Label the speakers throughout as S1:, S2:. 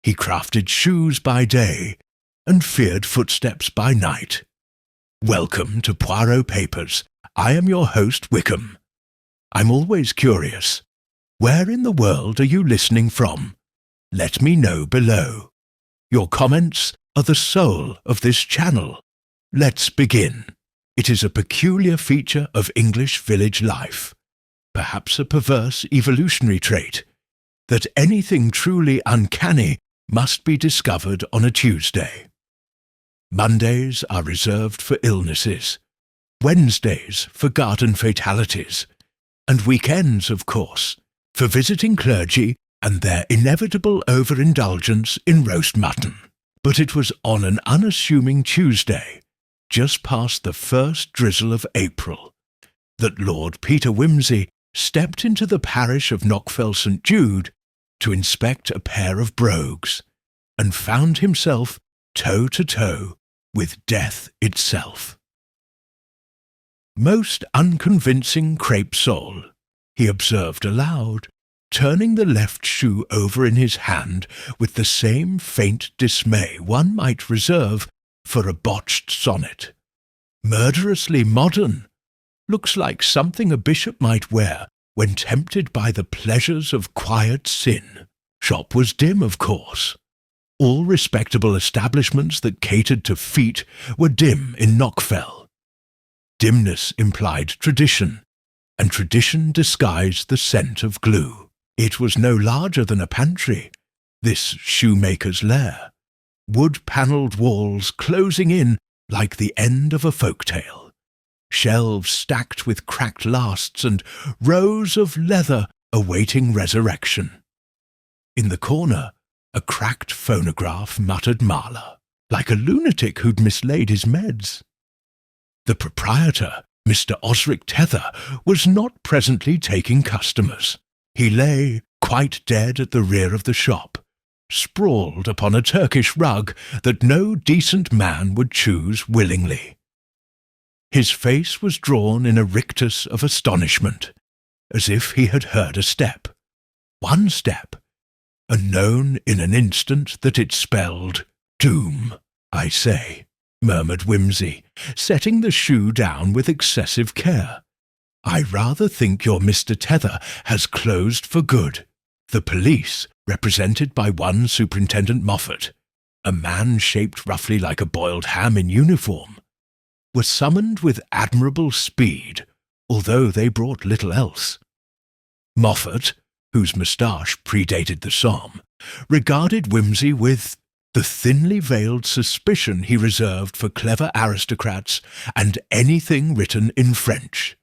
S1: He crafted shoes by day and feared footsteps by night. Welcome to Poirot Papers. I am your host, Wickham. I'm always curious. Where in the world are you listening from? Let me know below. Your comments are the soul of this channel. Let's begin. It is a peculiar feature of English village life, perhaps a perverse evolutionary trait, that anything truly uncanny must be discovered on a Tuesday. Mondays are reserved for illnesses, Wednesdays for garden fatalities, and weekends, of course, for visiting clergy and their inevitable overindulgence in roast mutton. But it was on an unassuming Tuesday, just past the first drizzle of April, that Lord Peter Wimsey stepped into the parish of Knockfell St. Jude to inspect a pair of brogues, and found himself toe-to-toe with death itself. "Most unconvincing crepe sole," he observed aloud, turning the left shoe over in his hand with the same faint dismay one might reserve for a botched sonnet. "Murderously modern. Looks like something a bishop might wear when tempted by the pleasures of quiet sin." Shop was dim, of course. All respectable establishments that catered to feet were dim in Knockfell. Dimness implied tradition, and tradition disguised the scent of glue. It was no larger than a pantry, this shoemaker's lair, wood-panelled walls closing in like the end of a folk-tale, shelves stacked with cracked lasts and rows of leather awaiting resurrection. In the corner, a cracked phonograph muttered Marla, like a lunatic who'd mislaid his meds. The proprietor, Mr. Osric Tether, was not presently taking customers. He lay quite dead at the rear of the shop, sprawled upon a Turkish rug that no decent man would choose willingly. His face was drawn in a rictus of astonishment, as if he had heard a step. One step, and known in an instant that it spelled doom. "I say," murmured Wimsey, setting the shoe down with excessive care, "I rather think your Mr. Tether has closed for good." The police, represented by one Superintendent Moffat, a man shaped roughly like a boiled ham in uniform, were summoned with admirable speed, although they brought little else. Moffat, whose moustache predated the Somme, regarded Wimsey with the thinly veiled suspicion he reserved for clever aristocrats and anything written in French.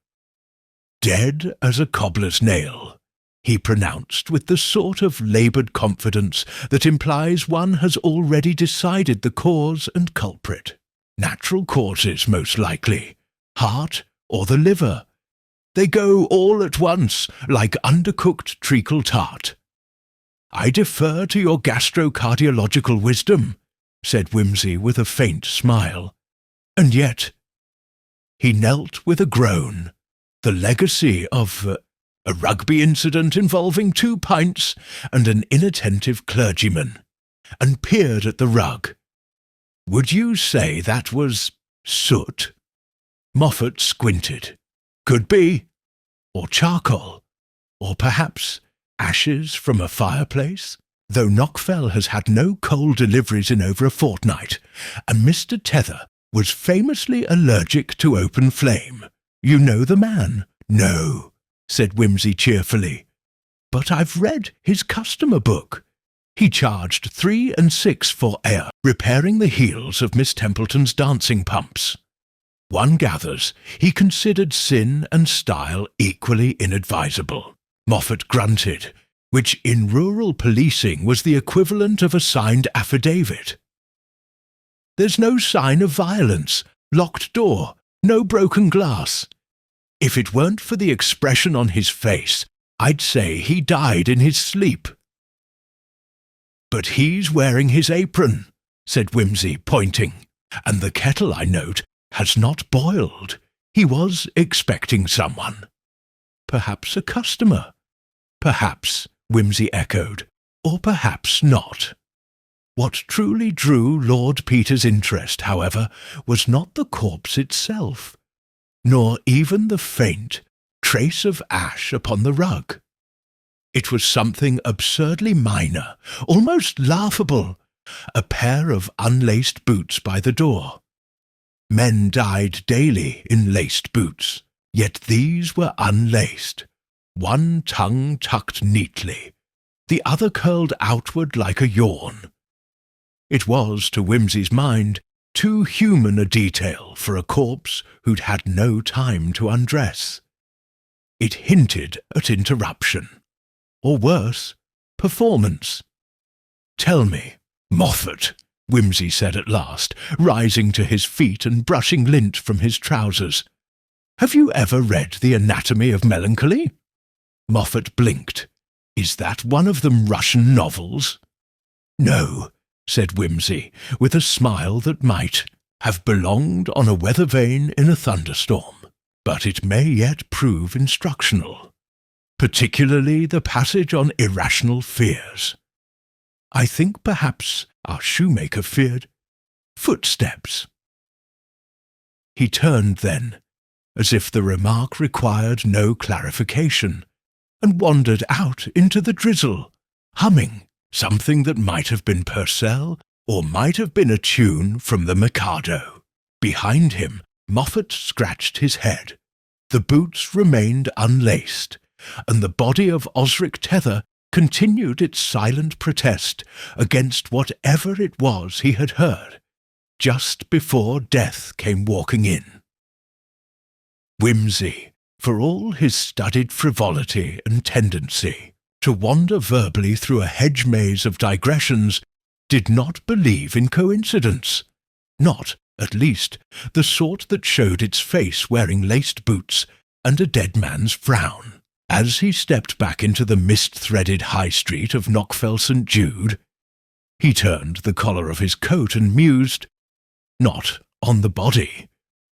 S1: "Dead as a cobbler's nail," he pronounced with the sort of laboured confidence that implies one has already decided the cause and culprit. "Natural causes, most likely. Heart or the liver. They go all at once, like undercooked treacle tart." "I defer to your gastrocardiological wisdom," said Wimsey with a faint smile. "And yet—" He knelt with a groan. The legacy of a rugby incident involving 2 pints and an inattentive clergyman, and peered at the rug. "Would you say that was soot?" Moffat squinted. "Could be. Or charcoal. Or perhaps ashes from a fireplace, though Knockfell has had no coal deliveries in over a fortnight, and Mr. Tether was famously allergic to open flame. You know the man?" "No," said Wimsey cheerfully. "But I've read his customer book. He charged 3 and 6 for air, repairing the heels of Miss Templeton's dancing pumps. One gathers he considered sin and style equally inadvisable." Moffat grunted, which in rural policing was the equivalent of a signed affidavit. "There's no sign of violence, locked door, no broken glass. If it weren't for the expression on his face, I'd say he died in his sleep." "But he's wearing his apron," said Wimsey, pointing, "and the kettle, I note, has not boiled. He was expecting someone." "Perhaps a customer." "Perhaps," Wimsey echoed, "or perhaps not." What truly drew Lord Peter's interest, however, was not the corpse itself, nor even the faint trace of ash upon the rug. It was something absurdly minor, almost laughable, a pair of unlaced boots by the door. Men died daily in laced boots, yet these were unlaced, one tongue tucked neatly, the other curled outward like a yawn. It was, to Wimsey's mind, too human a detail for a corpse who'd had no time to undress. It hinted at interruption, or worse, performance. "Tell me, Moffat," Wimsey said at last, rising to his feet and brushing lint from his trousers, "have you ever read The Anatomy of Melancholy?" Moffat blinked. "Is that one of them Russian novels?" "No," said Wimsey, with a smile that might have belonged on a weather vane in a thunderstorm, but it may yet prove instructional, particularly the passage on irrational fears. I think perhaps our shoemaker feared footsteps." He turned then, as if the remark required no clarification, and wandered out into the drizzle, humming something that might have been Purcell or might have been a tune from the Mikado. Behind him, Moffat scratched his head. The boots remained unlaced, and the body of Osric Tether continued its silent protest against whatever it was he had heard, just before death came walking in. Wimsey, for all his studied frivolity and tendency to wander verbally through a hedge maze of digressions, did not believe in coincidence, not, at least, the sort that showed its face wearing laced boots and a dead man's frown. As he stepped back into the mist-threaded high street of Knockfell St. Jude, he turned the collar of his coat and mused, not on the body,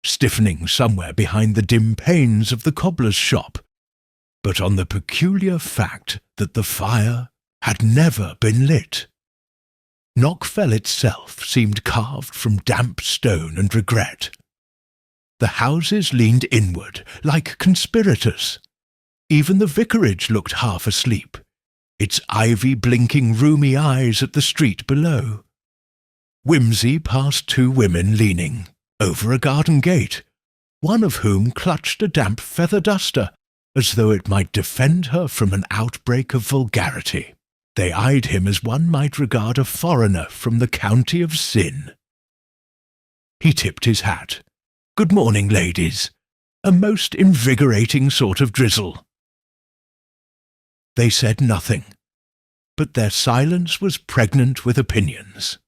S1: stiffening somewhere behind the dim panes of the cobbler's shop, but on the peculiar fact that the fire had never been lit. Knockfell itself seemed carved from damp stone and regret. The houses leaned inward like conspirators. Even the vicarage looked half asleep, its ivy blinking rheumy eyes at the street below. Wimsey passed two women leaning over a garden gate, one of whom clutched a damp feather duster, as though it might defend her from an outbreak of vulgarity. They eyed him as one might regard a foreigner from the county of sin. He tipped his hat. "Good morning, ladies. A most invigorating sort of drizzle." They said nothing, but their silence was pregnant with opinions.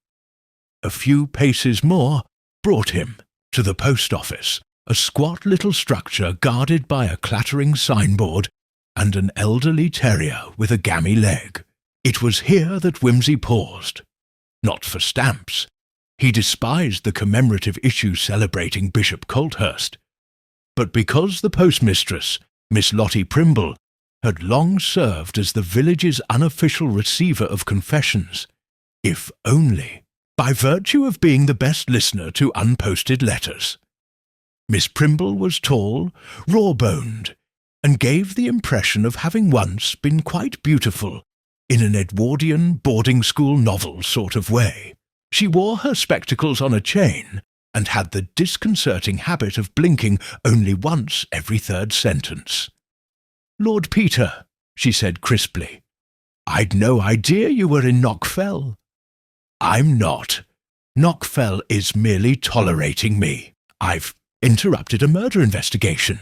S1: A few paces more brought him to the post office, a squat little structure guarded by a clattering signboard and an elderly terrier with a gammy leg. It was here that Wimsey paused. Not for stamps. He despised the commemorative issue celebrating Bishop Colthurst, but because the postmistress, Miss Lottie Primble, had long served as the village's unofficial receiver of confessions, if only by virtue of being the best listener to unposted letters. Miss Primble was tall, raw-boned, and gave the impression of having once been quite beautiful in an Edwardian boarding-school novel sort of way. She wore her spectacles on a chain and had the disconcerting habit of blinking only once every third sentence. "Lord Peter," she said crisply, "I'd no idea you were in Knockfell." "I'm not. Knockfell is merely tolerating me. I've interrupted a murder investigation."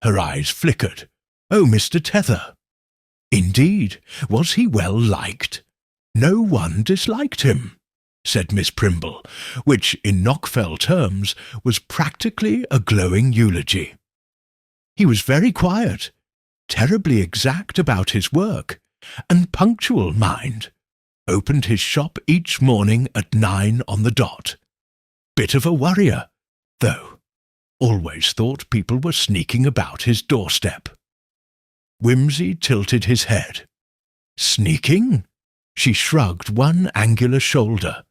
S1: Her eyes flickered. "Oh, Mr. Tether." "Indeed. Was he well liked?" "No one disliked him," said Miss Primble, which, in Knockfell terms, was practically a glowing eulogy. "He was very quiet, terribly exact about his work, and punctual, mind. Opened his shop each morning at 9 on the dot. Bit of a worrier, though. Always thought people were sneaking about his doorstep." Wimsey tilted his head. "Sneaking?" She shrugged one angular shoulder.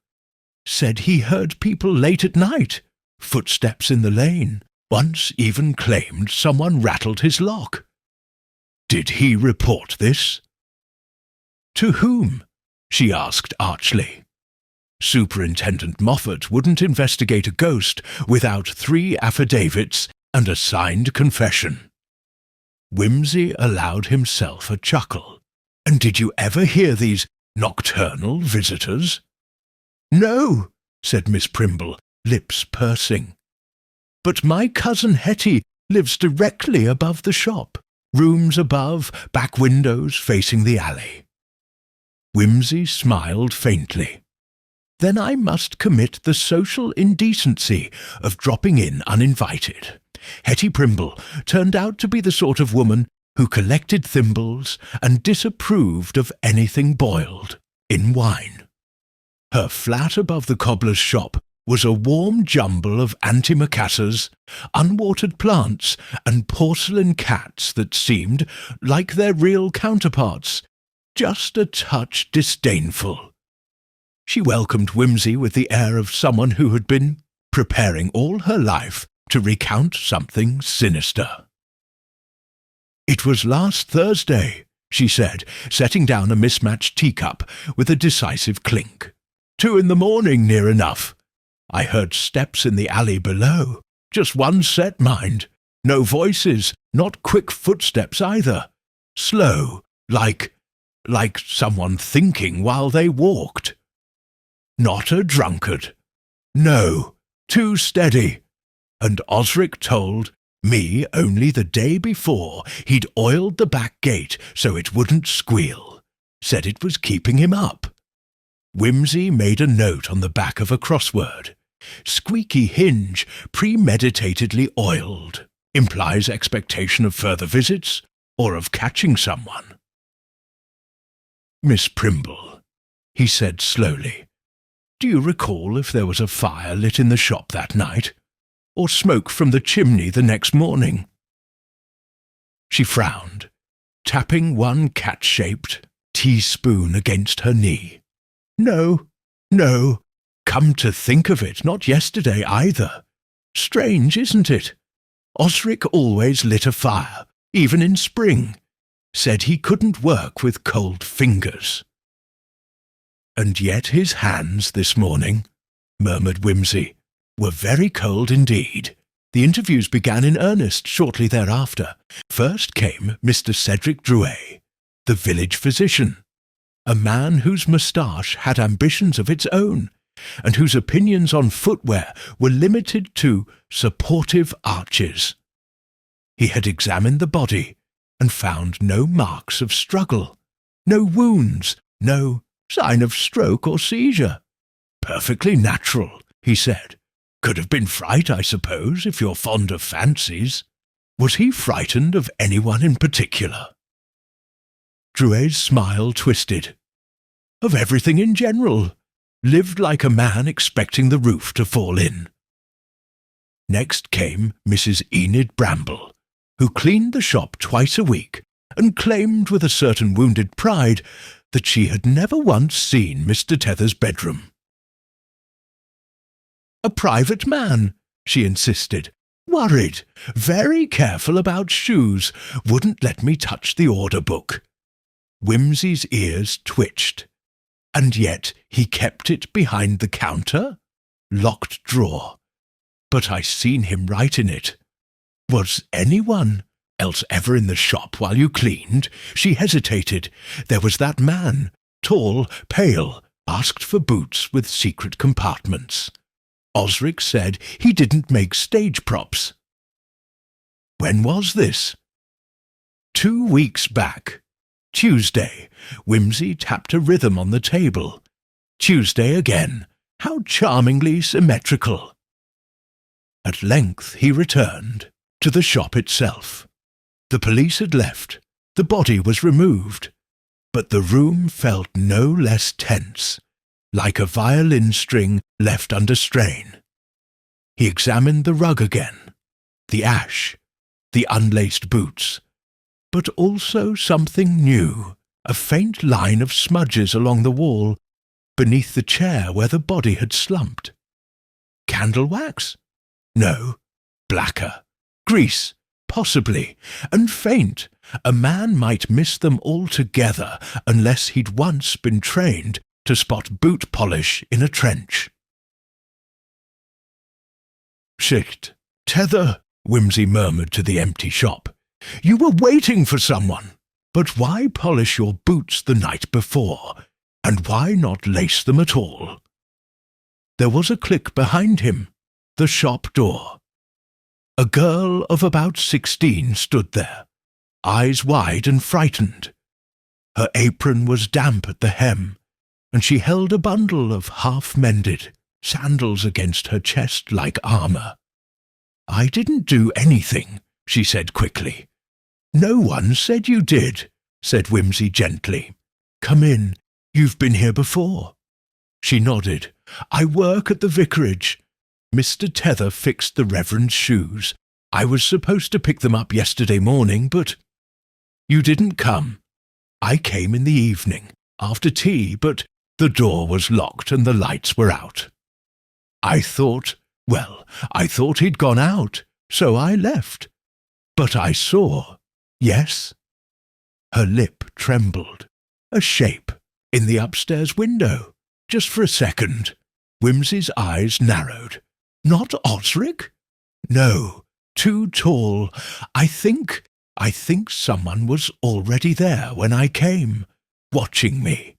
S1: Said he heard people late at night, footsteps in the lane, once even claimed someone rattled his lock. Did he report this? To whom? She asked archly. Superintendent Moffat wouldn't investigate a ghost without 3 affidavits and a signed confession. Wimsey allowed himself a chuckle. And did you ever hear these nocturnal visitors? No, said Miss Primble, lips pursing. But my cousin Hetty lives directly above the shop, rooms above, back windows facing the alley. Wimsey smiled faintly. Then I must commit the social indecency of dropping in uninvited. Hetty Primble turned out to be the sort of woman who collected thimbles and disapproved of anything boiled in wine. Her flat above the cobbler's shop was a warm jumble of antimacassars, unwatered plants, and porcelain cats that seemed, like their real counterparts, just a touch disdainful. She welcomed Wimsey with the air of someone who had been preparing all her life to recount something sinister. It was last Thursday, she said, setting down a mismatched teacup with a decisive clink. 2 in the morning, near enough. I heard steps in the alley below. Just one set, mind. No voices, not quick footsteps either. Slow, like someone thinking while they walked. Not a drunkard. No, too steady. And Osric told me only the day before he'd oiled the back gate so it wouldn't squeal. Said it was keeping him up. Wimsey made a note on the back of a crossword. Squeaky hinge, premeditatedly oiled. Implies expectation of further visits or of catching someone. Miss Primble, he said slowly, do you recall if there was a fire lit in the shop that night? Or smoke from the chimney the next morning? She frowned, tapping one cat-shaped teaspoon against her knee. No, come to think of it, not yesterday either. Strange, isn't it? Osric always lit a fire, even in spring. Said he couldn't work with cold fingers. And yet his hands this morning, murmured Wimsey, were very cold indeed. The interviews began in earnest shortly thereafter. First came Mr. Cedric Drouet, the village physician, a man whose moustache had ambitions of its own, and whose opinions on footwear were limited to supportive arches. He had examined the body and found no marks of struggle, no wounds, no sign of stroke or seizure. Perfectly natural, he said. Could have been fright, I suppose, if you're fond of fancies. Was he frightened of anyone in particular? Drouet's smile twisted. Of everything in general. Lived like a man expecting the roof to fall in. Next came Mrs. Enid Bramble, who cleaned the shop twice a week and claimed with a certain wounded pride that she had never once seen Mr. Tether's bedroom. A private man, she insisted, worried, very careful about shoes, wouldn't let me touch the order book. Wimsey's ears twitched. And yet he kept it behind the counter? Locked drawer. But I seen him write in it. Was anyone else ever in the shop while you cleaned? She hesitated. There was that man, tall, pale, asked for boots with secret compartments. Osric said he didn't make stage props. When was this? 2 weeks back. Tuesday. Wimsey tapped a rhythm on the table. Tuesday again. How charmingly symmetrical. At length he returned to the shop itself. The police had left. The body was removed. But the room felt no less tense, like a violin string left under strain. He examined the rug again, the ash, the unlaced boots, but also something new, a faint line of smudges along the wall, beneath the chair where the body had slumped. Candle wax? No. Blacker. Grease? Possibly. And faint. A man might miss them altogether unless he'd once been trained to spot boot polish in a trench. "Shit. Tether," Wimsey murmured to the empty shop. "You were waiting for someone. But why polish your boots the night before? And why not lace them at all?" There was a click behind him. The shop door. A girl of about 16 stood there, eyes wide and frightened. Her apron was damp at the hem, and she held a bundle of half-mended sandals against her chest like armour. "I didn't do anything," she said quickly. "No one said you did," said Wimsey gently. "Come in. You've been here before." She nodded. "I work at the vicarage. Mr. Tether fixed the Reverend's shoes. I was supposed to pick them up yesterday morning, but—" "You didn't come." "I came in the evening, after tea, but the door was locked and the lights were out. I thought he'd gone out, so I left. But I saw, yes." Her lip trembled. "A shape in the upstairs window, just for a second." Wimsey's eyes narrowed. "Not Osric?" "No, too tall. I think someone was already there when I came, watching me."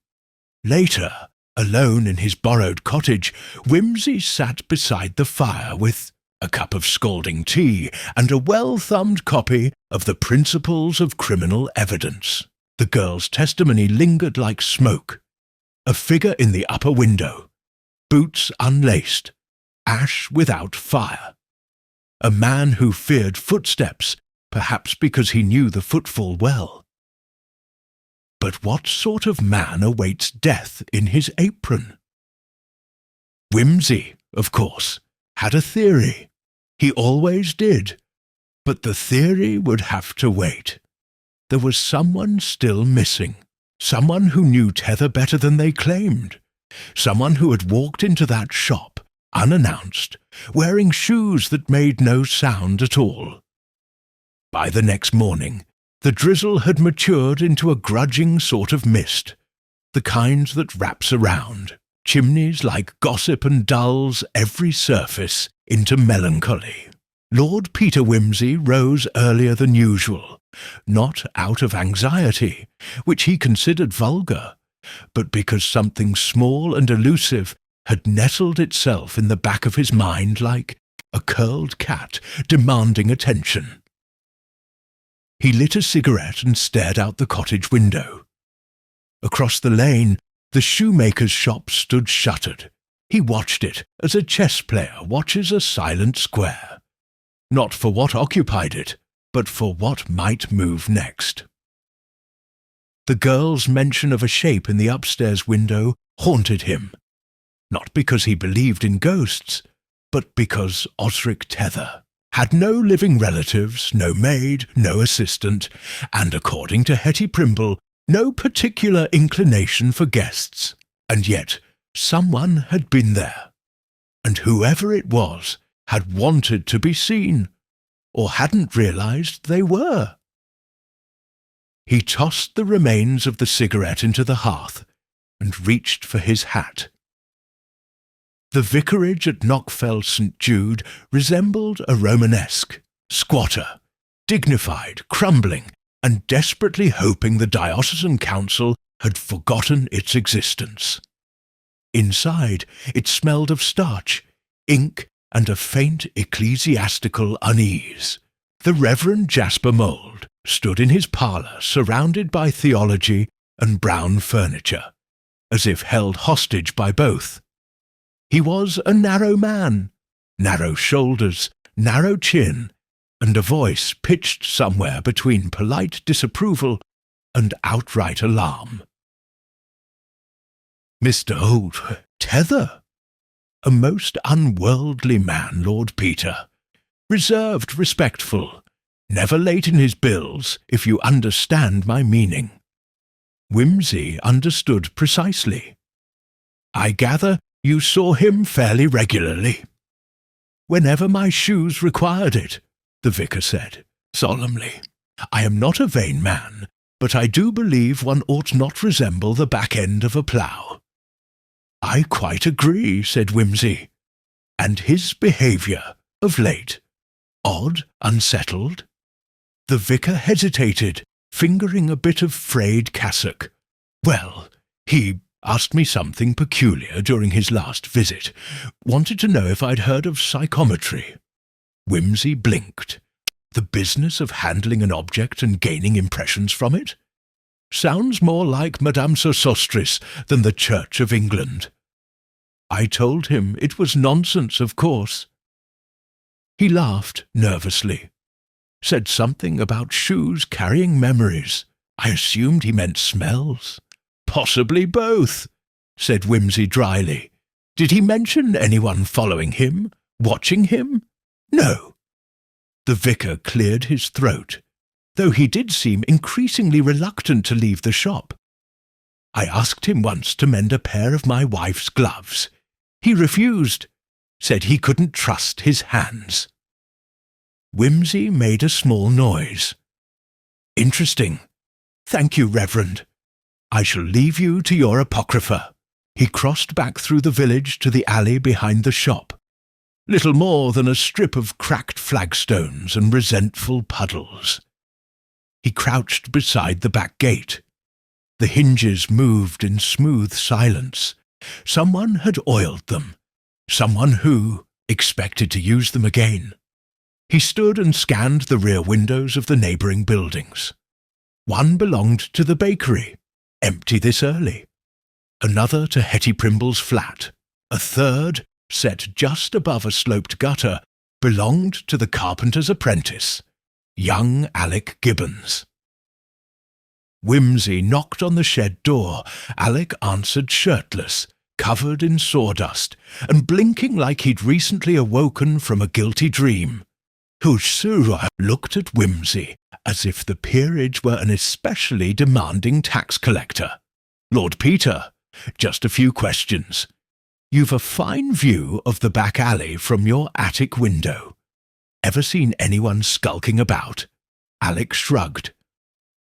S1: Later, alone in his borrowed cottage, Wimsey sat beside the fire with a cup of scalding tea and a well-thumbed copy of the Principles of Criminal Evidence. The girl's testimony lingered like smoke. A figure in the upper window, boots unlaced, ash without fire. A man who feared footsteps, perhaps because he knew the footfall well. But what sort of man awaits death in his apron? Wimsey, of course, had a theory. He always did. But the theory would have to wait. There was someone still missing. Someone who knew Tether better than they claimed. Someone who had walked into that shop, unannounced, wearing shoes that made no sound at all. By the next morning, the drizzle had matured into a grudging sort of mist, the kind that wraps around chimneys like gossip and dulls every surface into melancholy. Lord Peter Wimsey rose earlier than usual, not out of anxiety, which he considered vulgar, but because something small and elusive had nestled itself in the back of his mind like a curled cat demanding attention. He lit a cigarette and stared out the cottage window. Across the lane, the shoemaker's shop stood shuttered. He watched it as a chess player watches a silent square. Not for what occupied it, but for what might move next. The girl's mention of a shape in the upstairs window haunted him, not because he believed in ghosts, but because Osric Tether had no living relatives, no maid, no assistant, and, according to Hetty Primble, no particular inclination for guests. And yet someone had been there, and whoever it was had wanted to be seen, or hadn't realized they were. He tossed the remains of the cigarette into the hearth and reached for his hat. The vicarage at Knockfell St. Jude resembled a Romanesque, squatter, dignified, crumbling, and desperately hoping the diocesan council had forgotten its existence. Inside, it smelled of starch, ink, and a faint ecclesiastical unease. The Reverend Jasper Mould stood in his parlour surrounded by theology and brown furniture, as if held hostage by both. He was a narrow man, narrow shoulders, narrow chin, and a voice pitched somewhere between polite disapproval and outright alarm. "Mr. Old Tether! A most unworldly man, Lord Peter. Reserved, respectful, never late in his bills, if you understand my meaning. Wimsey understood precisely. "I gather you saw him fairly regularly." "Whenever my shoes required it," the vicar said, solemnly. "I am not a vain man, but I do believe one ought not resemble the back end of a plough." "I quite agree," said Wimsey. "And his behaviour, of late? Odd, unsettled?" The vicar hesitated, fingering a bit of frayed cassock. "Well, he asked me something peculiar during his last visit. Wanted to know if I'd heard of psychometry." Wimsey blinked. "The business of handling an object and gaining impressions from it? Sounds more like Madame Sosostris than the Church of England." I told him it was nonsense, of course. He laughed nervously. Said something about shoes carrying memories. I assumed he meant smells. "Possibly both," said Wimsey dryly. "Did he mention anyone following him, watching him?" "No." The vicar cleared his throat, though he did seem increasingly reluctant to leave the shop. "I asked him once to mend a pair of my wife's gloves. He refused, said he couldn't trust his hands." Wimsey made a small noise. "Interesting. Thank you, Reverend. I shall leave you to your apocrypha." He crossed back through the village to the alley behind the shop. Little more than a strip of cracked flagstones and resentful puddles. He crouched beside the back gate. The hinges moved in smooth silence. Someone had oiled them. Someone who expected to use them again. He stood and scanned the rear windows of the neighbouring buildings. One belonged to the bakery, empty this early. Another to Hetty Primble's flat. A third, set just above a sloped gutter, belonged to the carpenter's apprentice, young Alec Gibbons. Wimsey knocked on the shed door. Alec answered shirtless, covered in sawdust, and blinking like he'd recently awoken from a guilty dream. Hushura looked at Wimsey as if the peerage were an especially demanding tax collector. "Lord Peter, just a few questions. You've a fine view of the back alley from your attic window. Ever seen anyone skulking about?" Alec shrugged.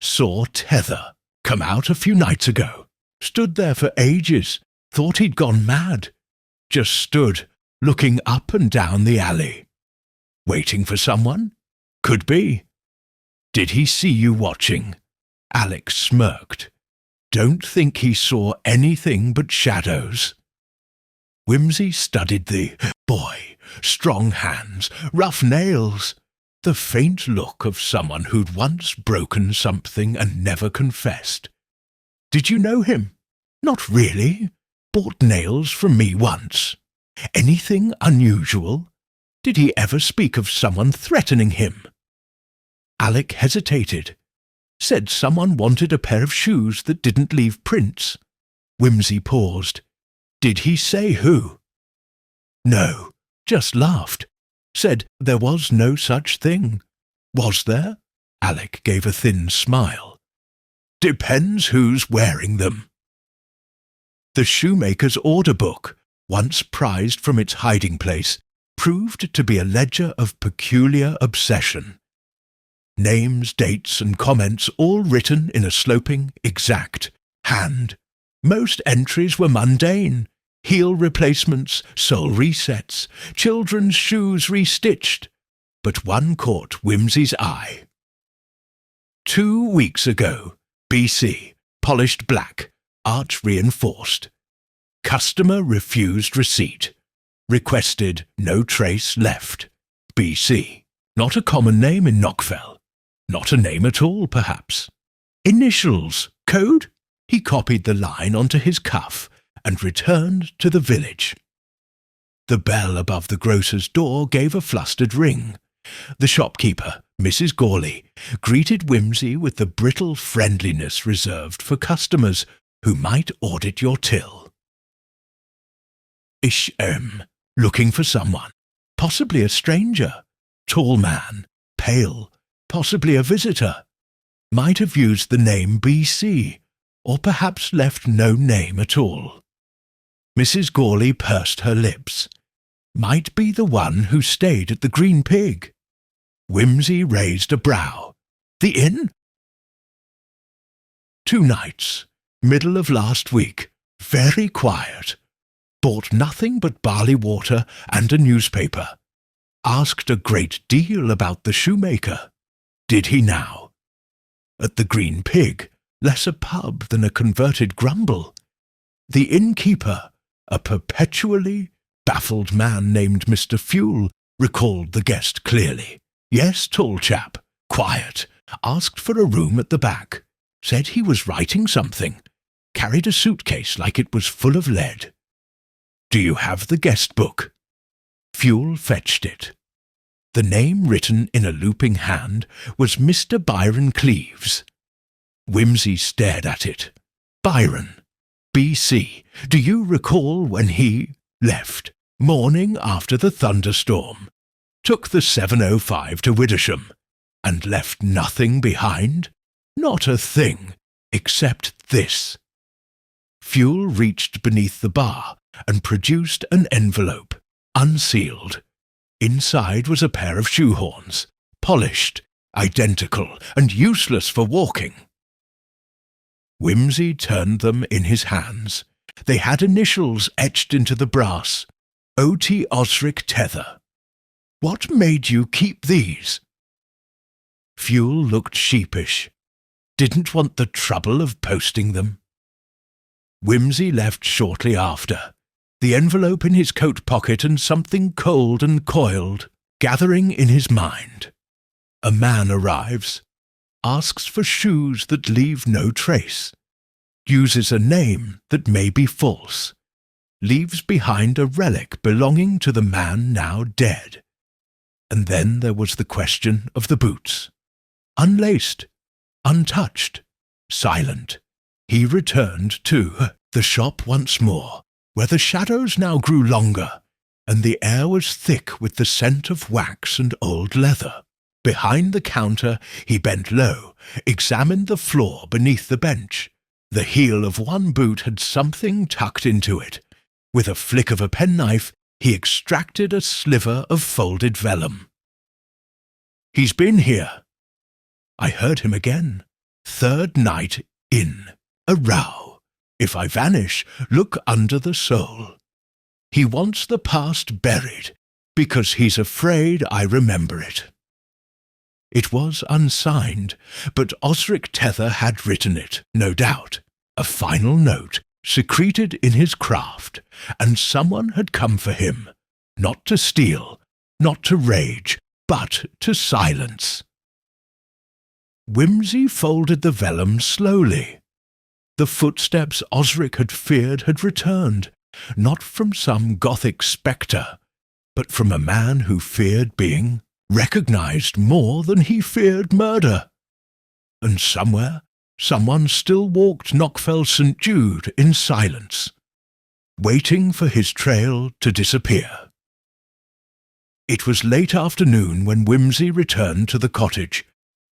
S1: "Saw Tether come out a few nights ago. Stood there for ages. Thought he'd gone mad. Just stood, looking up and down the alley. Waiting for someone? Could be. Did he see you watching?" Alec smirked. "Don't think he saw anything but shadows." Wimsey studied the boy, strong hands, rough nails, the faint look of someone who'd once broken something and never confessed. "Did you know him?" "Not really. Bought nails from me once." "Anything unusual? Did he ever speak of someone threatening him?" Alec hesitated. Said someone wanted a pair of shoes that didn't leave prints. Wimsey paused. "Did he say who?" "No, just laughed. Said there was no such thing." "Was there?" Alec gave a thin smile. "Depends who's wearing them." The shoemaker's order book, once prized from its hiding place, proved to be a ledger of peculiar obsession. Names, dates, and comments all written in a sloping, exact hand. Most entries were mundane. Heel replacements, sole resets, children's shoes restitched. But one caught Wimsey's eye. 2 weeks ago, BC, polished black, arch reinforced. Customer refused receipt. Requested no trace left. BC. Not a common name in Knockfell. Not a name at all, perhaps. Initials. Code? He copied the line onto his cuff and returned to the village. The bell above the grocer's door gave a flustered ring. The shopkeeper, Mrs. Gawley, greeted Wimsey with the brittle friendliness reserved for customers who might audit your till. Looking for someone, possibly a stranger, tall man, pale, possibly a visitor. Might have used the name BC, or perhaps left no name at all. Mrs. Gawley pursed her lips. Might be the one who stayed at the Green Pig. Wimsey raised a brow. The inn? 2 nights, middle of last week, very quiet. Bought nothing but barley water and a newspaper. Asked a great deal about the Shoemaker. Did he now? At the Green Pig, less a pub than a converted grumble. The innkeeper, a perpetually baffled man named Mr. Fuel, recalled the guest clearly. Yes, tall chap, quiet, asked for a room at the back. Said he was writing something. Carried a suitcase like it was full of lead. Do you have the guest book? Fuel fetched it. The name written in a looping hand was Mr. Byron Cleves. Wimsey stared at it. Byron, B.C. Do you recall when he left, morning after the thunderstorm, took the 7:05 to Widdersham, and left nothing behind? Not a thing, except this. Fuel reached beneath the bar and produced an envelope, unsealed. Inside was a pair of shoehorns, polished, identical, and useless for walking. Wimsey turned them in his hands. They had initials etched into the brass. O.T. Osric Tether. What made you keep these? Fuel looked sheepish. Didn't want the trouble of posting them. Wimsey left shortly after, the envelope in his coat pocket and something cold and coiled gathering in his mind. A man arrives, asks for shoes that leave no trace, uses a name that may be false, leaves behind a relic belonging to the man now dead. And then there was the question of the boots. Unlaced, untouched, silent. He returned to the shop once more, where the shadows now grew longer, and the air was thick with the scent of wax and old leather. Behind the counter he bent low, examined the floor beneath the bench. The heel of one boot had something tucked into it. With a flick of a penknife he extracted a sliver of folded vellum. He's been here. I heard him again. 3rd night in. A row. If I vanish, look under the sole. He wants the past buried, because he's afraid I remember it. It was unsigned, but Osric Tether had written it, no doubt. A final note, secreted in his craft, and someone had come for him, not to steal, not to rage, but to silence. Wimsey folded the vellum slowly. The footsteps Osric had feared had returned, not from some Gothic spectre, but from a man who feared being recognized more than he feared murder. And somewhere, someone still walked Knockfell St. Jude in silence, waiting for his trail to disappear. It was late afternoon when Wimsey returned to the cottage,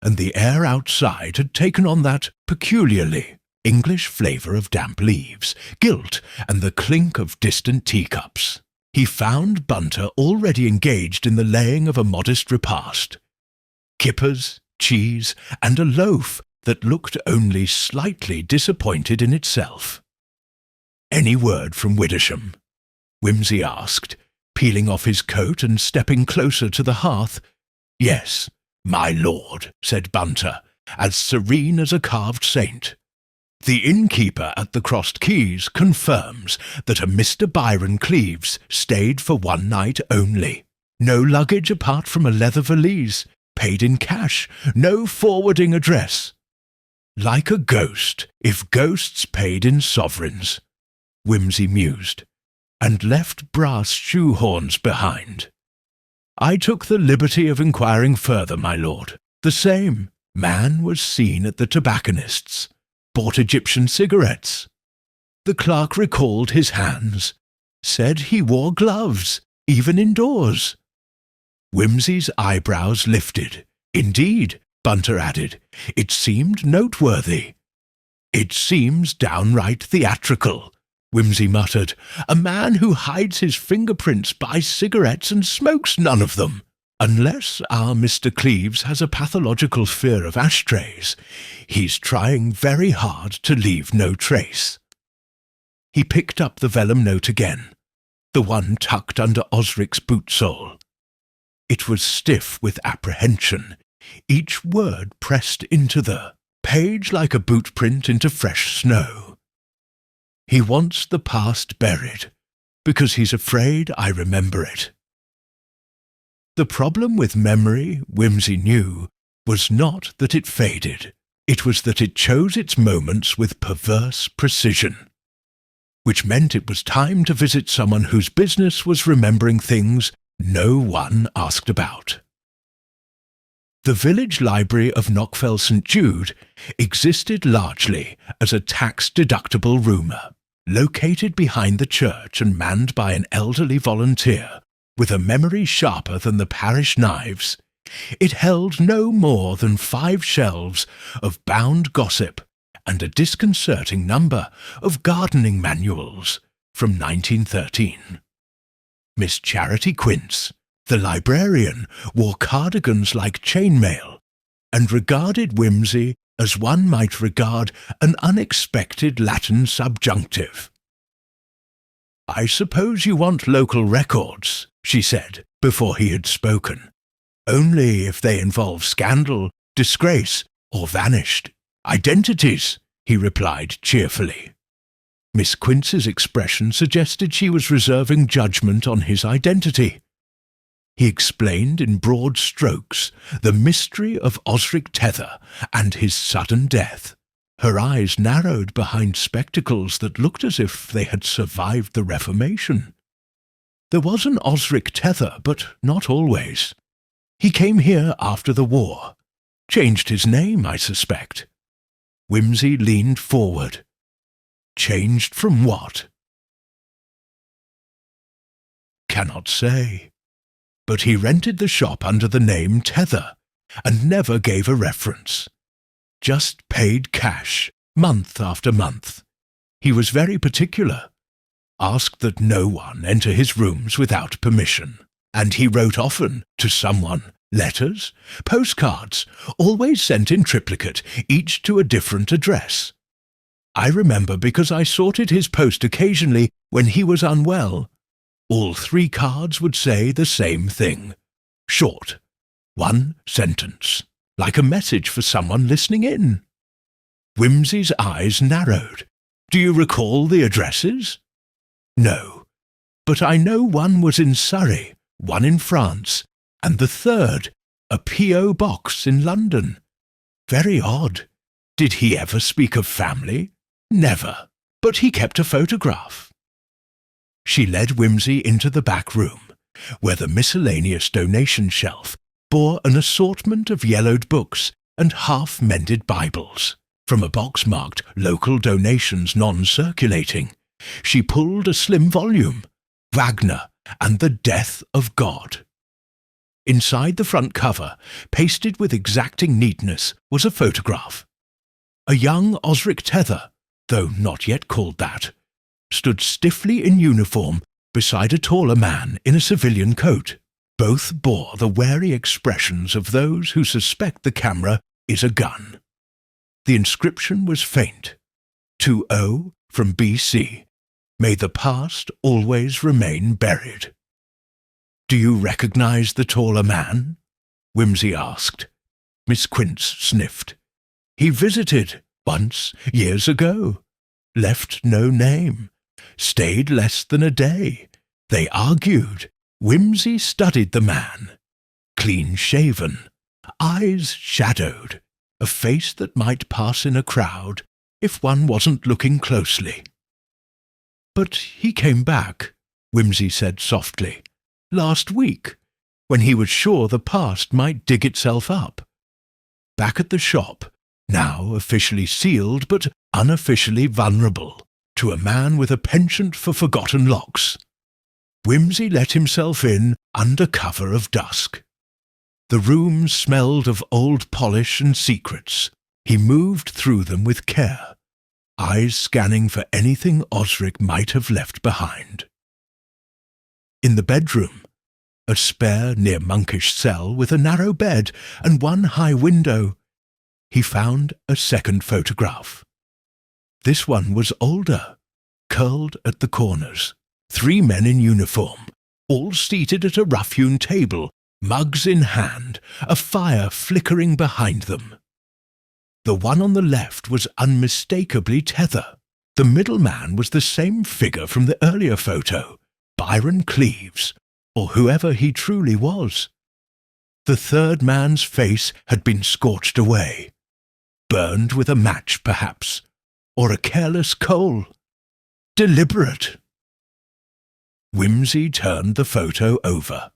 S1: and the air outside had taken on that peculiarly English flavour of damp leaves, gilt, and the clink of distant teacups. He found Bunter already engaged in the laying of a modest repast. Kippers, cheese, and a loaf that looked only slightly disappointed in itself. "Any word from Widdersham?" Wimsey asked, peeling off his coat and stepping closer to the hearth. "Yes, my lord," said Bunter, as serene as a carved saint. "The innkeeper at the Crossed Keys confirms that a Mr. Byron Cleves stayed for 1 night only. No luggage apart from a leather valise, paid in cash, no forwarding address. Like a ghost, if ghosts paid in sovereigns," Wimsey mused, "and left brass shoehorns behind. I took the liberty of inquiring further, my lord. The same man was seen at the tobacconist's. Bought Egyptian cigarettes. The clerk recalled his hands. Said he wore gloves, even indoors." Wimsey's eyebrows lifted. "Indeed," Bunter added, "it seemed noteworthy." "It seems downright theatrical," Wimsey muttered. "A man who hides his fingerprints by cigarettes and smokes none of them. Unless our Mr. Cleves has a pathological fear of ashtrays, he's trying very hard to leave no trace." He picked up the vellum note again, the one tucked under Osric's boot sole. It was stiff with apprehension, each word pressed into the page like a boot print into fresh snow. "He wants the past buried, because he's afraid I remember it." The problem with memory, Wimsey knew, was not that it faded. It was that it chose its moments with perverse precision, which meant it was time to visit someone whose business was remembering things no one asked about. The village library of Knockfell St. Jude existed largely as a tax-deductible roomer, located behind the church and manned by an elderly volunteer with a memory sharper than the parish knives. It held no more than 5 shelves of bound gossip and a disconcerting number of gardening manuals from 1913. Miss Charity Quince, the librarian, wore cardigans like chainmail and regarded Wimsey as one might regard an unexpected Latin subjunctive. "I suppose you want local records," she said, before he had spoken. "Only if they involve scandal, disgrace, or vanished identities," he replied cheerfully. Miss Quince's expression suggested she was reserving judgment on his identity. He explained in broad strokes the mystery of Osric Tether and his sudden death. Her eyes narrowed behind spectacles that looked as if they had survived the Reformation. "There was an Osric Tether, but not always. He came here after the war. Changed his name, I suspect." Wimsey leaned forward. "Changed from what?" "Cannot say. But he rented the shop under the name Tether, and never gave a reference. Just paid cash, month after month. He was very particular. Asked that no one enter his rooms without permission. And he wrote often to someone, letters, postcards, always sent in triplicate, each to a different address. I remember because I sorted his post occasionally when he was unwell. All 3 cards would say the same thing. Short. 1 sentence. Like a message for someone listening in." Wimsey's eyes narrowed. "Do you recall the addresses?" "No. But I know one was in Surrey, one in France, and the third, a P.O. box in London. Very odd. Did he ever speak of family?" "Never. But he kept a photograph." She led Wimsey into the back room, where the miscellaneous donation shelf bore an assortment of yellowed books and half-mended Bibles. From a box marked "Local Donations Non-Circulating," she pulled a slim volume, Wagner and the Death of God. Inside the front cover, pasted with exacting neatness, was a photograph. A young Osric Tether, though not yet called that, stood stiffly in uniform beside a taller man in a civilian coat. Both bore the wary expressions of those who suspect the camera is a gun. The inscription was faint. "To O from B.C. May the past always remain buried." "Do you recognize the taller man?" Wimsey asked. Miss Quince sniffed. "He visited once, years ago. Left no name. Stayed less than a day. They argued. Wimsey studied the man. Clean-shaven, eyes shadowed, a face that might pass in a crowd if one wasn't looking closely." "But he came back," Wimsey said softly, "last week, when he was sure the past might dig itself up. Back at the shop, now officially sealed but unofficially vulnerable, to a man with a penchant for forgotten locks." Wimsey let himself in under cover of dusk. The room smelled of old polish and secrets. He moved through them with care, eyes scanning for anything Osric might have left behind. In the bedroom, a spare near monkish cell with a narrow bed and one high window, he found a second photograph. This one was older, curled at the corners. 3 men in uniform, all seated at a rough-hewn table, mugs in hand, a fire flickering behind them. The one on the left was unmistakably Tether. The middle man was the same figure from the earlier photo, Byron Cleves, or whoever he truly was. The third man's face had been scorched away, burned with a match perhaps, or a careless coal. Deliberate. Wimsey turned the photo over.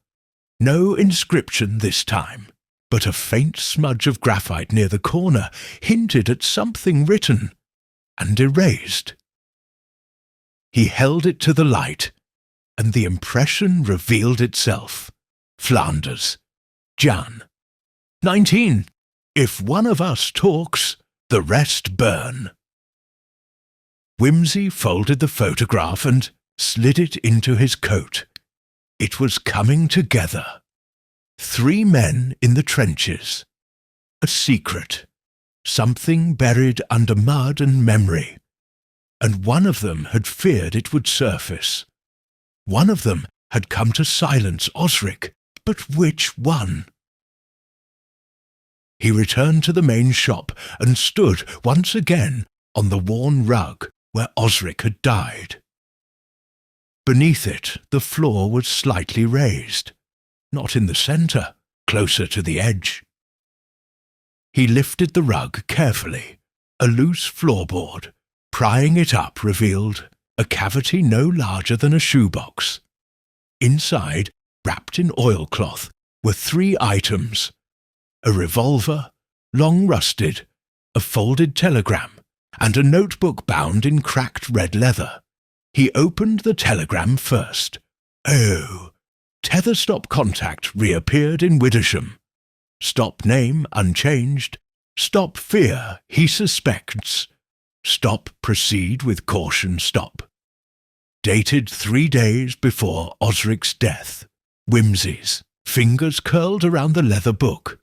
S1: No inscription this time, but a faint smudge of graphite near the corner hinted at something written and erased. He held it to the light, and the impression revealed itself. Flanders. Jan. 19. If one of us talks, the rest burn. Wimsey folded the photograph and slid it into his coat. It was coming together. 3 men in the trenches. A secret. Something buried under mud and memory. And one of them had feared it would surface. One of them had come to silence Osric, but which one? He returned to the main shop and stood once again on the worn rug where Osric had died. Beneath it, the floor was slightly raised, not in the centre, closer to the edge. He lifted the rug carefully. A loose floorboard, prying it up, revealed a cavity no larger than a shoebox. Inside, wrapped in oilcloth, were 3 items: a revolver, long rusted, a folded telegram, and a notebook bound in cracked red leather. He opened the telegram first. Oh, Tether stop contact reappeared in Widdersham. Stop name unchanged. Stop fear he suspects. Stop proceed with caution stop. Dated 3 days before Osric's death. Wimsey's. Fingers curled around the leather book.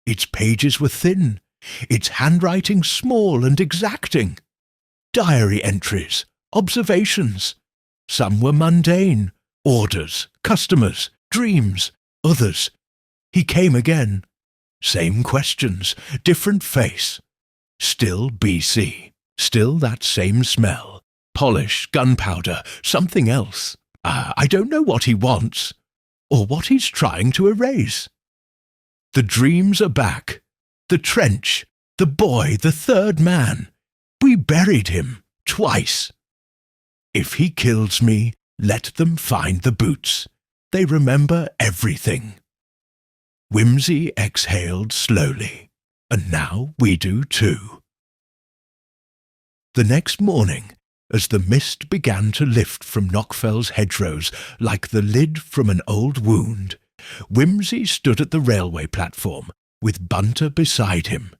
S1: Its pages were thin, its handwriting small and exacting. Diary entries, observations. Some were mundane, orders, customers, dreams, others. He came again. Same questions, different face. Still BC, still that same smell. Polish, gunpowder, something else. I don't know what he wants, or what he's trying to erase. The dreams are back. The trench, the boy, the third man. We buried him twice. If he kills me, let them find the boots. They remember everything. Wimsey exhaled slowly, and now we do too. The next morning, as the mist began to lift from Knockfell's hedgerows like the lid from an old wound, Wimsey stood at the railway platform, with Bunter beside him.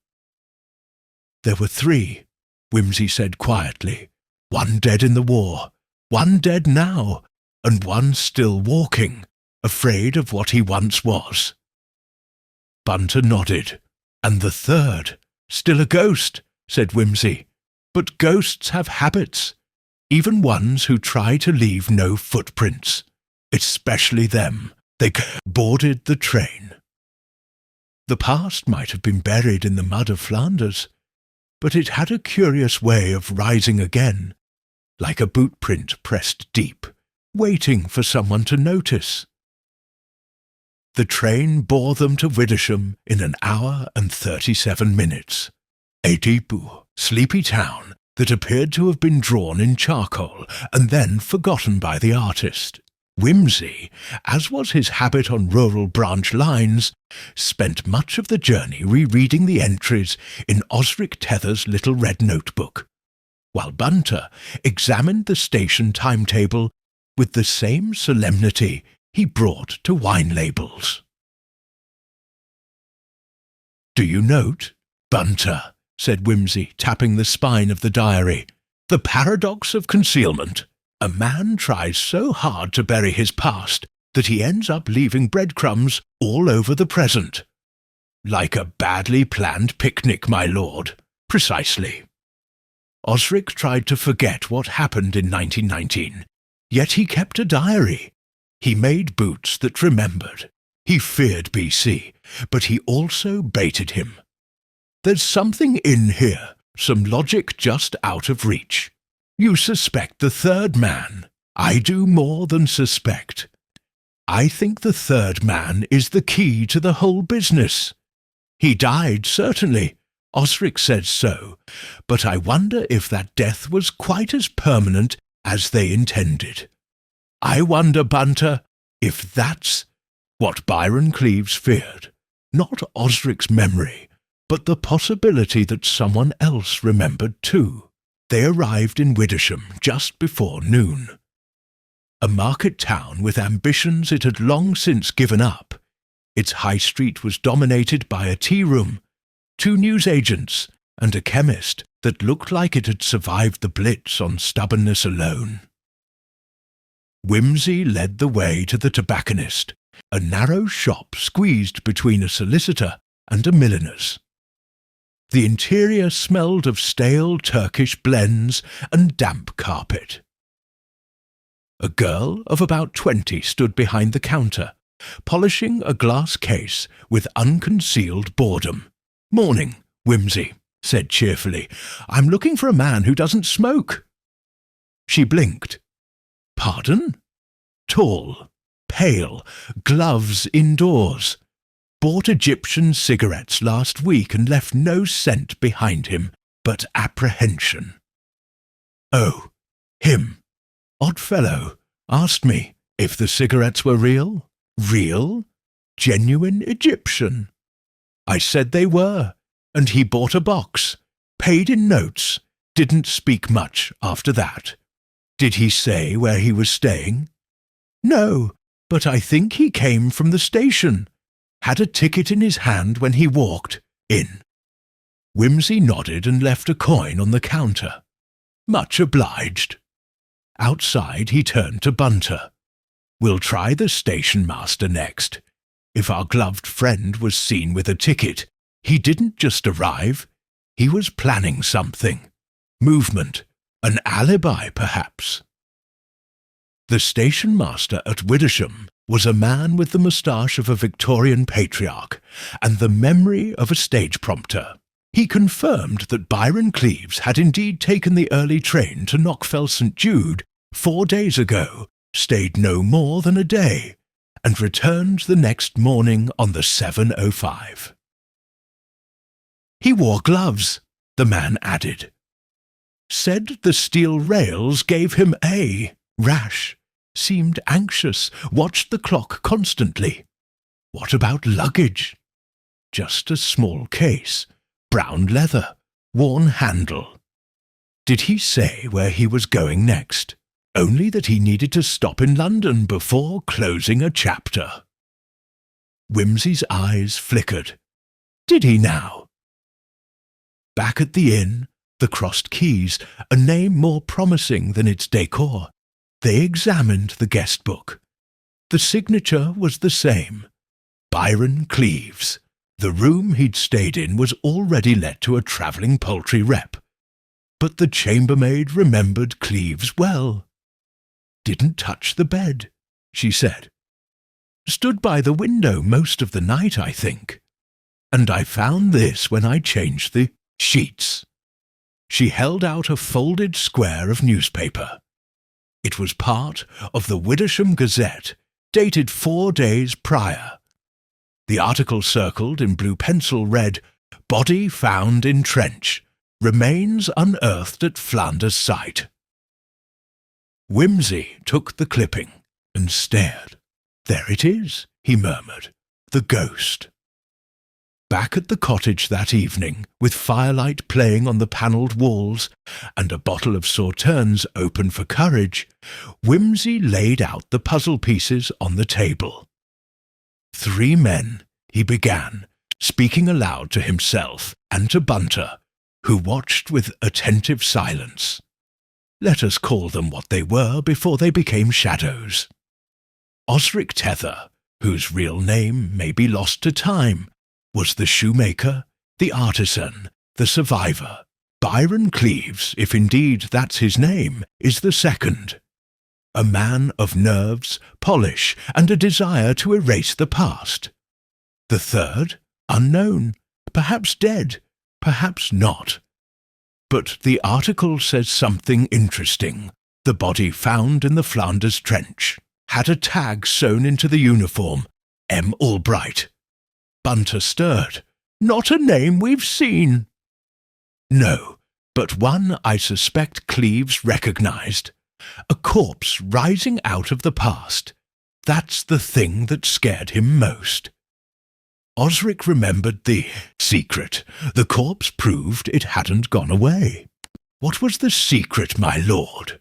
S1: There were 3, Wimsey said quietly. 1 dead in the war, 1 dead now, and 1 still walking, afraid of what he once was. Bunter nodded. And the 3rd, still a ghost, said Wimsey. But ghosts have habits, even ones who try to leave no footprints, especially them. They boarded the train. The past might have been buried in the mud of Flanders, but it had a curious way of rising again, like a boot print pressed deep, waiting for someone to notice. The train bore them to Widdersham in 1 hour and 37 minutes. A Deepu, sleepy town that appeared to have been drawn in charcoal and then forgotten by the artist. Wimsey, as was his habit on rural branch lines, spent much of the journey rereading the entries in Osric Tether's little red notebook, while Bunter examined the station timetable with the same solemnity he brought to wine labels. Do you note? Bunter, said Wimsey, tapping the spine of the diary. "The paradox of concealment. A man tries so hard to bury his past that he ends up leaving breadcrumbs all over the present. Like a badly planned picnic, my lord. Precisely." Osric tried to forget what happened in 1919, yet he kept a diary. He made boots that remembered. He feared BC, but he also baited him. "There's something in here, some logic just out of reach. You suspect the third man. I do more than suspect. I think the third man is the key to the whole business. He died, certainly. Osric says so, but I wonder if that death was quite as permanent as they intended. I wonder, Bunter, if that's what Byron Cleves feared. Not Osric's memory, but the possibility that someone else remembered too." They arrived in Widdisham just before noon. A market town with ambitions it had long since given up. Its high street was dominated by a tea-room, 2 newsagents, and a chemist that looked like it had survived the Blitz on stubbornness alone. Wimsey led the way to the tobacconist, a narrow shop squeezed between a solicitor and a milliner's. The interior smelled of stale Turkish blends and damp carpet. A girl of about 20 stood behind the counter, polishing a glass case with unconcealed boredom. "Morning, Wimsey," said cheerfully. "I'm looking for a man who doesn't smoke." She blinked. "Pardon?" Tall, pale, gloves indoors. Bought Egyptian cigarettes last week and left no scent behind him but apprehension. "Oh, him. Odd fellow. Asked me if the cigarettes were real. Real? Genuine Egyptian. I said they were, and he bought a box. Paid in notes. Didn't speak much after that." "Did he say where he was staying?" "No, but I think he came from the station. Had a ticket in his hand when he walked in." Wimsey nodded and left a coin on the counter. "Much obliged." Outside he turned to Bunter. "We'll try the station master next. If our gloved friend was seen with a ticket, he didn't just arrive. He was planning something. Movement. An alibi, perhaps." The station master at Widdisham was a man with the moustache of a Victorian patriarch and the memory of a stage prompter. He confirmed that Byron Cleves had indeed taken the early train to Knockfell St. Jude 4 days ago, stayed no more than a day, and returned the next morning on the 7:05. "He wore gloves," the man added. "Said the steel rails gave him a rash. Seemed anxious, watched the clock constantly. What about luggage? Just a small case, brown leather, worn handle. Did he say where he was going next? Only that he needed to stop in London before closing a chapter." Wimsey's eyes flickered. "Did he now?" Back at the inn, the Crossed Keys, a name more promising than its decor, they examined the guest book. The signature was the same. Byron Cleves. The room he'd stayed in was already let to a travelling poultry rep. But the chambermaid remembered Cleves well. "Didn't touch the bed," she said. "Stood by the window most of the night, I think. And I found this when I changed the sheets." She held out a folded square of newspaper. It was part of the Widdisham Gazette, dated 4 days prior. The article circled in blue pencil read, "Body found in trench. Remains unearthed at Flanders site." Wimsey took the clipping and stared. "There it is," he murmured. "The ghost." Back at the cottage that evening, with firelight playing on the panelled walls and a bottle of Sauternes open for courage, Wimsey laid out the puzzle pieces on the table. 3 men, he began, speaking aloud to himself and to Bunter, who watched with attentive silence. Let us call them what they were before they became shadows. Osric Tether, whose real name may be lost to time, was the shoemaker, the artisan, the survivor. Byron Cleves, if indeed that's his name, is the second. A man of nerves, polish, and a desire to erase the past. The third, unknown, perhaps dead, perhaps not. But the article says something interesting. The body found in the Flanders Trench had a tag sewn into the uniform, M. Albright. Bunter stirred. Not a name we've seen. No, but one I suspect Cleves recognized. A corpse rising out of the past. That's the thing that scared him most. Osric remembered the secret. The corpse proved it hadn't gone away. What was the secret, my lord?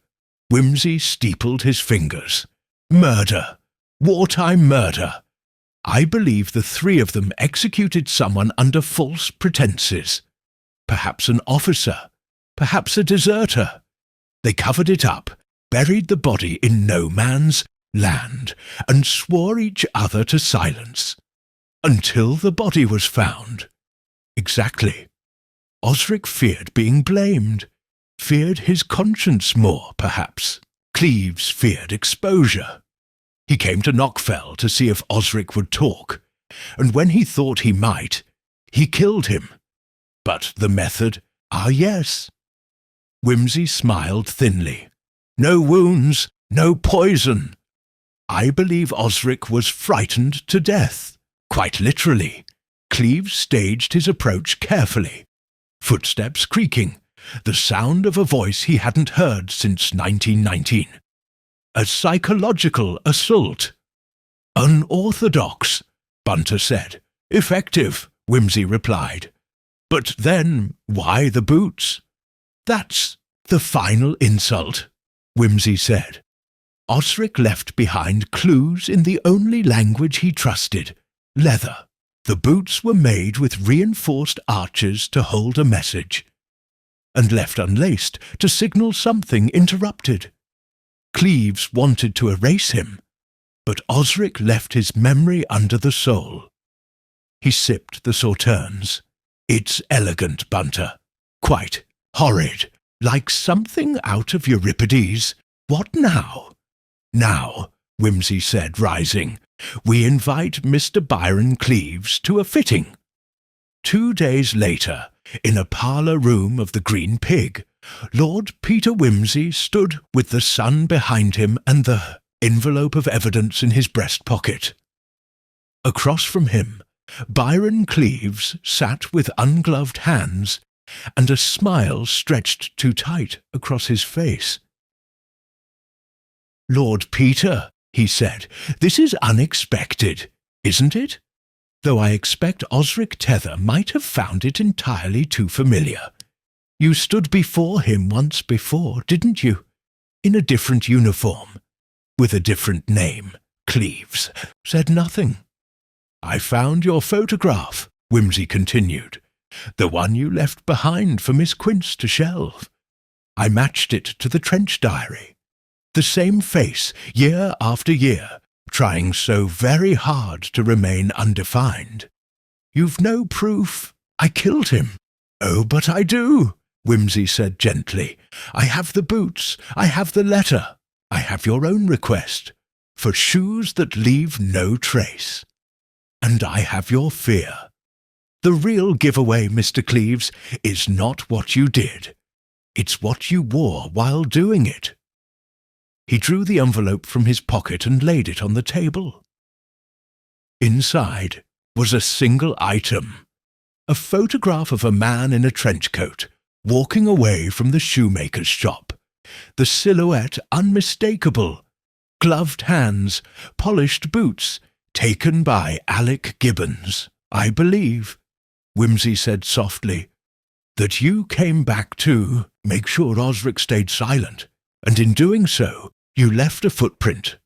S1: Wimsey steepled his fingers. Murder. Wartime murder. I believe the three of them executed someone under false pretenses. Perhaps an officer. Perhaps a deserter. They covered it up, buried the body in no man's land, and swore each other to silence. Until the body was found. Exactly. Osric feared being blamed. Feared his conscience more, perhaps. Cleves feared exposure. He came to Knockfell to see if Osric would talk, and when he thought he might, he killed him. But the method, yes. Wimsey smiled thinly. No wounds, no poison. I believe Osric was frightened to death. Quite literally. Cleves staged his approach carefully. Footsteps creaking, the sound of a voice he hadn't heard since 1919. A psychological assault. Unorthodox, Bunter said. Effective, Wimsey replied. But then, why the boots? That's the final insult, Wimsey said. Osric left behind clues in the only language he trusted, leather. The boots were made with reinforced arches to hold a message, and left unlaced to signal something interrupted. Cleves wanted to erase him, but Osric left his memory under the sole. He sipped the sauternes. It's elegant, Bunter. Quite horrid, like something out of Euripides. What now? Now, Wimsey said, rising, we invite Mr. Byron Cleves to a fitting. 2 days later, in a parlour room of the Green Pig, Lord Peter Wimsey stood with the sun behind him and the envelope of evidence in his breast pocket. Across from him, Byron Cleves sat with ungloved hands, and a smile stretched too tight across his face. Lord Peter, he said, this is unexpected, isn't it? Though I expect Osric Tether might have found it entirely too familiar. You stood before him once before, didn't you? In a different uniform, with a different name. Cleves said nothing. I found your photograph, Wimsey continued, the one you left behind for Miss Quince to shelve. I matched it to the trench diary. The same face, year after year, trying so very hard to remain undefined. You've no proof. I killed him. Oh, but I do, Wimsey said gently. I have the boots. I have the letter. I have your own request, for shoes that leave no trace. And I have your fear. The real giveaway, Mr. Cleves, is not what you did. It's what you wore while doing it. He drew the envelope from his pocket and laid it on the table. Inside was a single item, a photograph of a man in a trench coat, walking away from the shoemaker's shop, the silhouette unmistakable, gloved hands, polished boots, taken by Alec Gibbons, I believe, Wimsey said softly, that you came back to make sure Osric stayed silent, and in doing so, you left a footprint,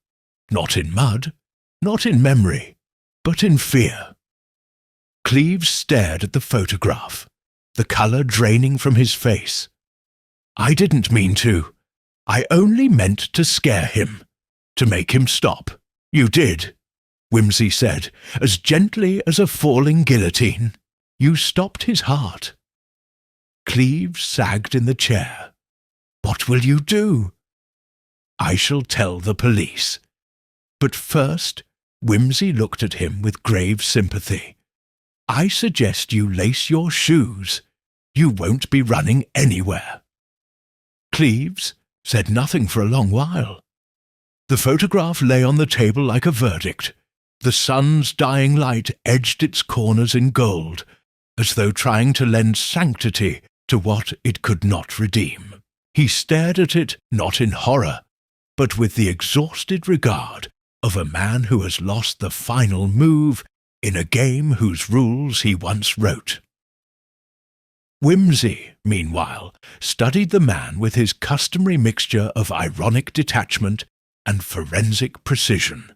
S1: not in mud, not in memory, but in fear. Cleves stared at the photograph. the colour draining from his face. "I didn't mean to. I only meant to scare him, to make him stop." "You did," Wimsey said, as gently as a falling guillotine. "You stopped his heart." Cleves sagged in the chair. "What will you do?" "I shall tell the police." But first, Wimsey looked at him with grave sympathy. "I suggest you lace your shoes. You won't be running anywhere." Cleves said nothing for a long while. The photograph lay on the table like a verdict. The sun's dying light edged its corners in gold, as though trying to lend sanctity to what it could not redeem. He stared at it not in horror, but with the exhausted regard of a man who has lost the final move in a game whose rules he once wrote. Wimsey, meanwhile, studied the man with his customary mixture of ironic detachment and forensic precision.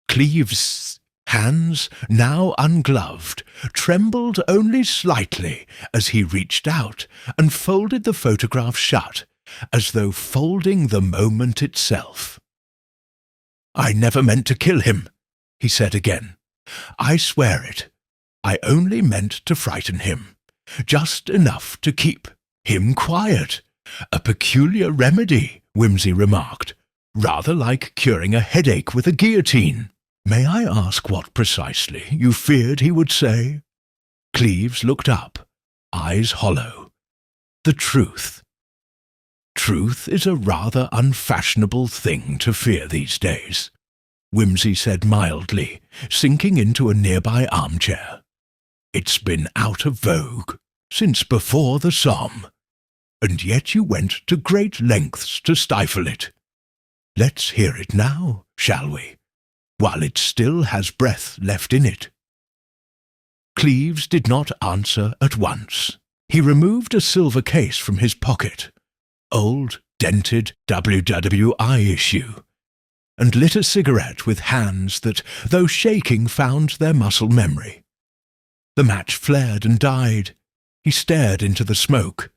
S1: Cleves' hands, now ungloved, trembled only slightly as he reached out and folded the photograph shut, as though folding the moment itself. "I never meant to kill him," he said again. "I swear it. I only meant to frighten him. Just enough to keep him quiet." "A peculiar remedy," Wimsey remarked. "Rather like curing a headache with a guillotine." "May I ask what precisely you feared he would say?" Cleves looked up, eyes hollow. "The truth." "Truth is a rather unfashionable thing to fear these days," Wimsey said mildly, sinking into a nearby armchair. "It's been out of vogue since before the Somme, and yet you went to great lengths to stifle it. Let's hear it now, shall we, while it still has breath left in it?" Cleves did not answer at once. He removed a silver case from his pocket, old, dented WWI issue, and lit a cigarette with hands that, though shaking, found their muscle memory. The match flared and died. He stared into the smoke.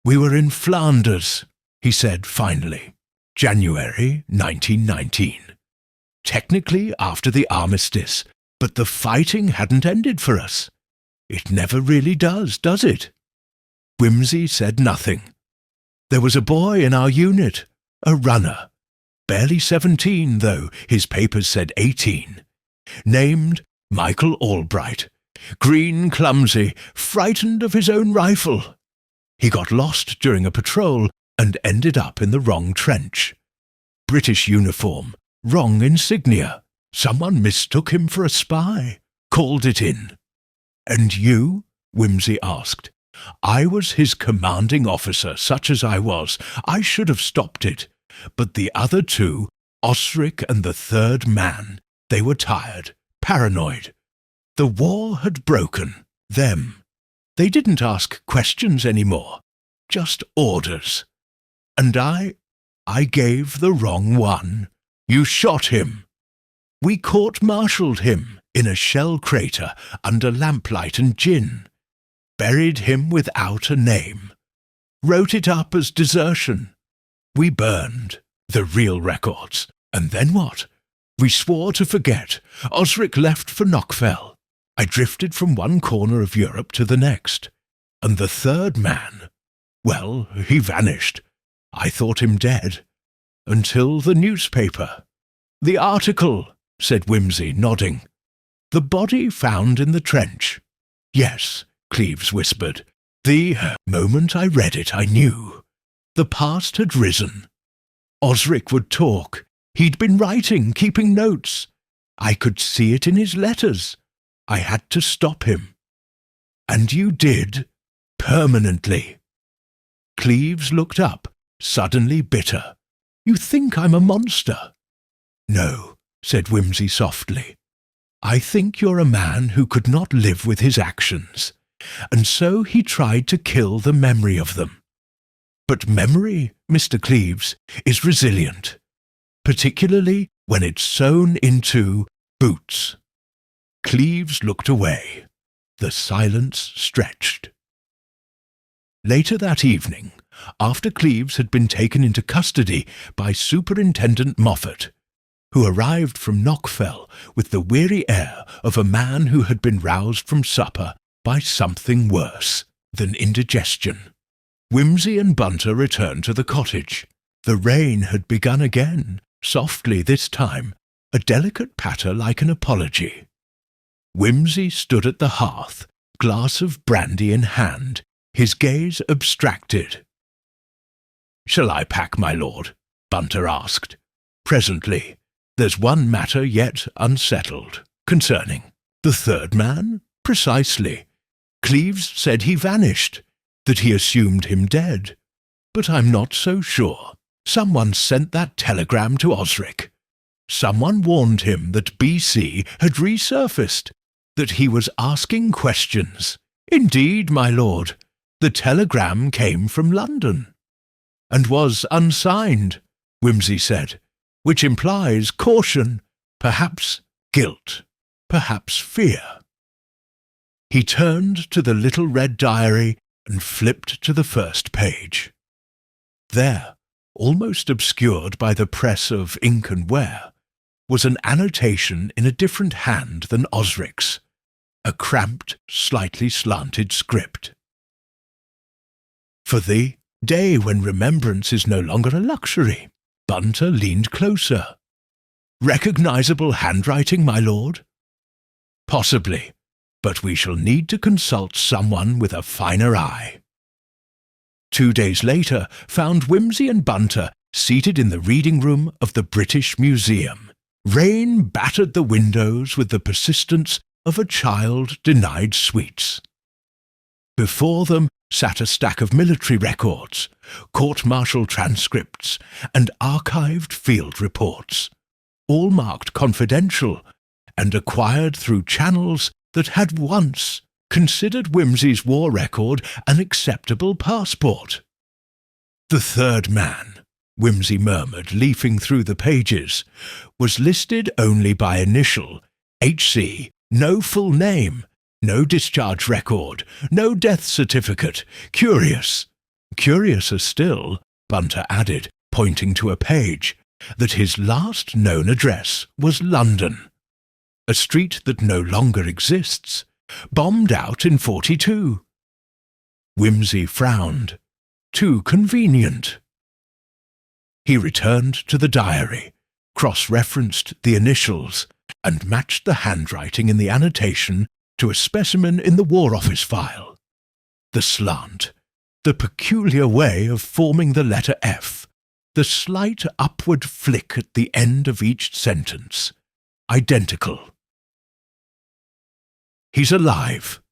S1: "We were in Flanders," he said finally. "January 1919. Technically after the armistice, but the fighting hadn't ended for us. It never really does it?" Wimsey said nothing. "There was a boy in our unit, a runner, barely 17, though his papers said 18, named Michael Albright, green, clumsy, frightened of his own rifle. He got lost during a patrol and ended up in the wrong trench. British uniform, wrong insignia. Someone mistook him for a spy, called it in." "And you?" Wimsey asked. "I was his commanding officer, such as I was. I should have stopped it. But the other two, Osric and the third man, they were tired, paranoid. The war had broken them. They didn't ask questions anymore, just orders. And I gave the wrong one. You shot him. We court-martialed him in a shell crater under lamplight and gin. Buried him without a name. Wrote it up as desertion. We burned the real records. And then what? We swore to forget. Osric left for Knockfell. I drifted from one corner of Europe to the next. And the third man, well, he vanished. I thought him dead. Until the newspaper. The article, said Wimsey, nodding. The body found in the trench. Yes, Cleves whispered. The moment I read it, I knew. The past had risen. Osric would talk. He'd been writing, keeping notes. I could see it in his letters. I had to stop him. And you did, permanently. Cleves looked up, suddenly bitter. You think I'm a monster? No, said Wimsey softly. I think you're a man who could not live with his actions, and so he tried to kill the memory of them. But memory, Mr. Cleves, is resilient, particularly when it's sewn into boots. Cleves looked away. The silence stretched. Later that evening, after Cleves had been taken into custody by Superintendent Moffat, who arrived from Knockfell with the weary air of a man who had been roused from supper by something worse than indigestion, Wimsey and Bunter returned to the cottage. The rain had begun again, softly this time, a delicate patter like an apology. Wimsey stood at the hearth, glass of brandy in hand, his gaze abstracted. "Shall I pack, my lord?" Bunter asked. "Presently. There's one matter yet unsettled. Concerning the third man? Precisely. Cleves said he vanished, that he assumed him dead. But I'm not so sure. Someone sent that telegram to Osric. Someone warned him that BC had resurfaced, that he was asking questions. Indeed, my lord, the telegram came from London, and was unsigned," Wimsey said, "which implies caution, perhaps guilt, perhaps fear." He turned to the little red diary and flipped to the first page. There, almost obscured by the press of ink and wear, was an annotation in a different hand than Osric's, a cramped, slightly slanted script. "For the day when remembrance is no longer a luxury." Bunter leaned closer. "Recognizable handwriting, my lord?" "Possibly, but we shall need to consult someone with a finer eye." 2 days later found Wimsey and Bunter seated in the reading room of the British Museum. Rain battered the windows with the persistence of a child denied sweets. Before them sat a stack of military records, court-martial transcripts, and archived field reports, all marked confidential and acquired through channels that had once considered Wimsey's war record an acceptable passport. "The third man," Wimsey murmured, leafing through the pages, "was listed only by initial, HC, no full name, no discharge record, no death certificate. Curious. Curiouser still," Bunter added, pointing to a page, "that his last known address was London, a street that no longer exists, bombed out in 42. Wimsey frowned. Too convenient. He returned to the diary, cross-referenced the initials, and matched the handwriting in the annotation to a specimen in the War Office file. The slant, the peculiar way of forming the letter F, the slight upward flick at the end of each sentence, identical. "He's alive,"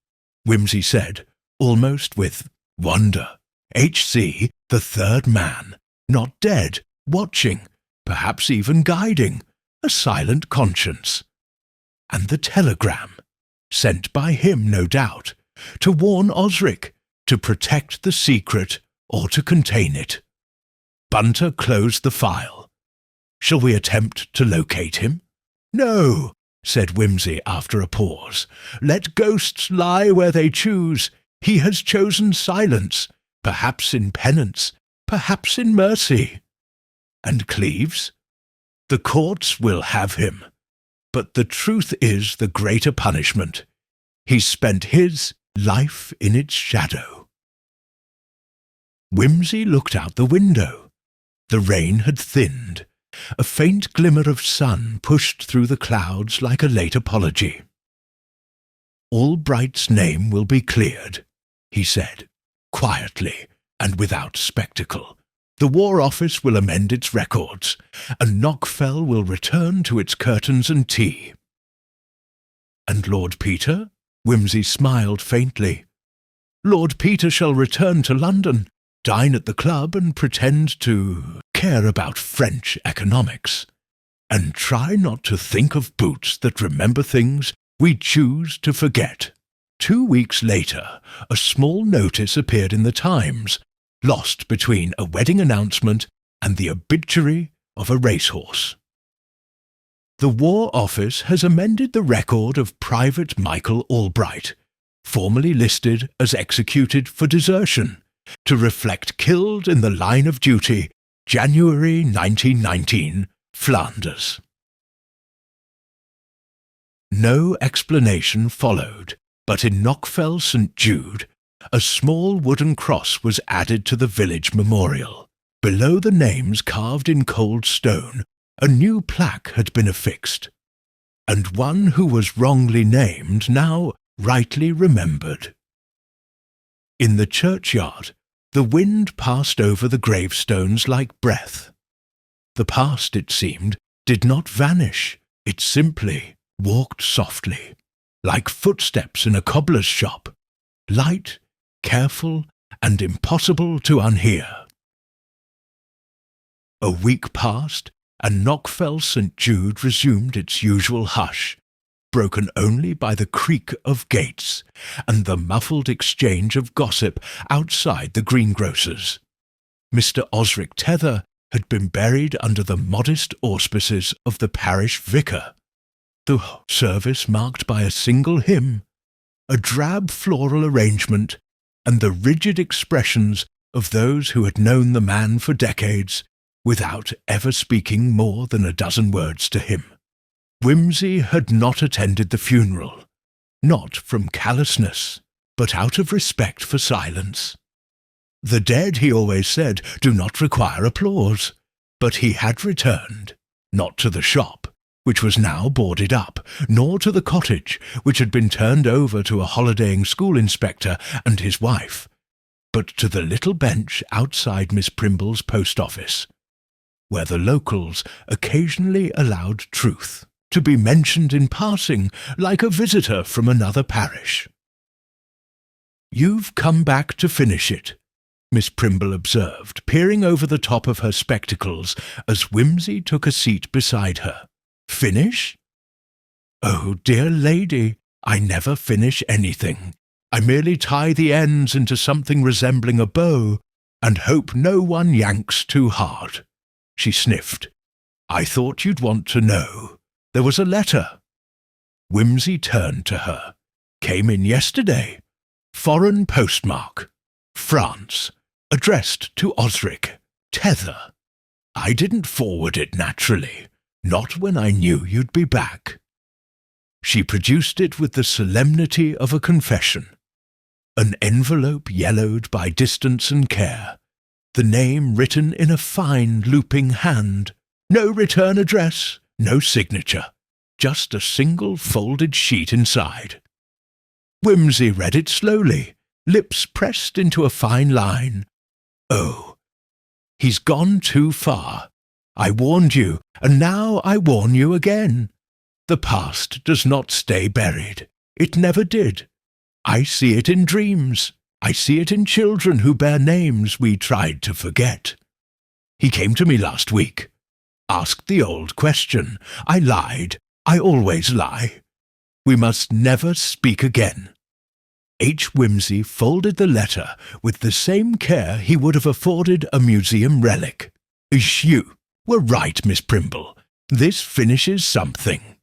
S1: Wimsey said, almost with wonder. HC, the third man, not dead, watching, perhaps even guiding, a silent conscience. And the telegram, sent by him, no doubt, to warn Osric, to protect the secret or to contain it. Bunter closed the file. "Shall we attempt to locate him?" "No," said Wimsey after a pause. "Let ghosts lie where they choose. He has chosen silence, perhaps in penance, perhaps in mercy. And Cleves? The courts will have him. But the truth is the greater punishment. He's spent his life in its shadow." Wimsey looked out the window. The rain had thinned. A faint glimmer of sun pushed through the clouds like a late apology. "Albright's name will be cleared," he said, quietly and without spectacle. "The War Office will amend its records, and Knockfell will return to its curtains and tea." "And Lord Peter?" Wimsey smiled faintly. "Lord Peter shall return to London, dine at the club, and pretend to care about French economics, and try not to think of boots that remember things we choose to forget." 2 weeks later, a small notice appeared in the Times, lost between a wedding announcement and the obituary of a racehorse. "The War Office has amended the record of Private Michael Albright, formerly listed as executed for desertion, to reflect killed in the line of duty, January 1919, Flanders. No explanation followed, but in Knockfell St. Jude, a small wooden cross was added to the village memorial. Below the names carved in cold stone, a new plaque had been affixed, and one who was wrongly named now rightly remembered. In the churchyard, the wind passed over the gravestones like breath. The past, it seemed, did not vanish, it simply walked softly, like footsteps in a cobbler's shop, light, careful, and impossible to unhear. A week passed, and Knockfell St. Jude resumed its usual hush, broken only by the creak of gates and the muffled exchange of gossip outside the greengrocer's. Mr. Osric Tether had been buried under the modest auspices of the parish vicar, the service marked by a single hymn, a drab floral arrangement, and the rigid expressions of those who had known the man for decades, without ever speaking more than a dozen words to him. Wimsey had not attended the funeral, not from callousness, but out of respect for silence. The dead, he always said, do not require applause, but he had returned, not to the shop, which was now boarded up, nor to the cottage, which had been turned over to a holidaying school inspector and his wife, but to the little bench outside Miss Primble's post office, where the locals occasionally allowed truth to be mentioned in passing like a visitor from another parish. "You've come back to finish it," Miss Primble observed, peering over the top of her spectacles as Wimsey took a seat beside her. "Finish? Oh, dear lady, I never finish anything. I merely tie the ends into something resembling a bow, and hope no one yanks too hard." She sniffed. "I thought you'd want to know. There was a letter." Wimsey turned to her. "Came in yesterday. Foreign postmark. France. Addressed to Osric Tether. I didn't forward it naturally. Not when I knew you'd be back." She produced it with the solemnity of a confession. An envelope yellowed by distance and care, the name written in a fine looping hand. No return address, no signature, just a single folded sheet inside. Wimsey read it slowly, lips pressed into a fine line. "Oh, he's gone too far. I warned you, and now I warn you again. The past does not stay buried. It never did. I see it in dreams. I see it in children who bear names we tried to forget. He came to me last week. Asked the old question. I lied. I always lie. We must never speak again." H. Wimsey folded the letter with the same care he would have afforded a museum relic. "You were right, Miss Primble. This finishes something."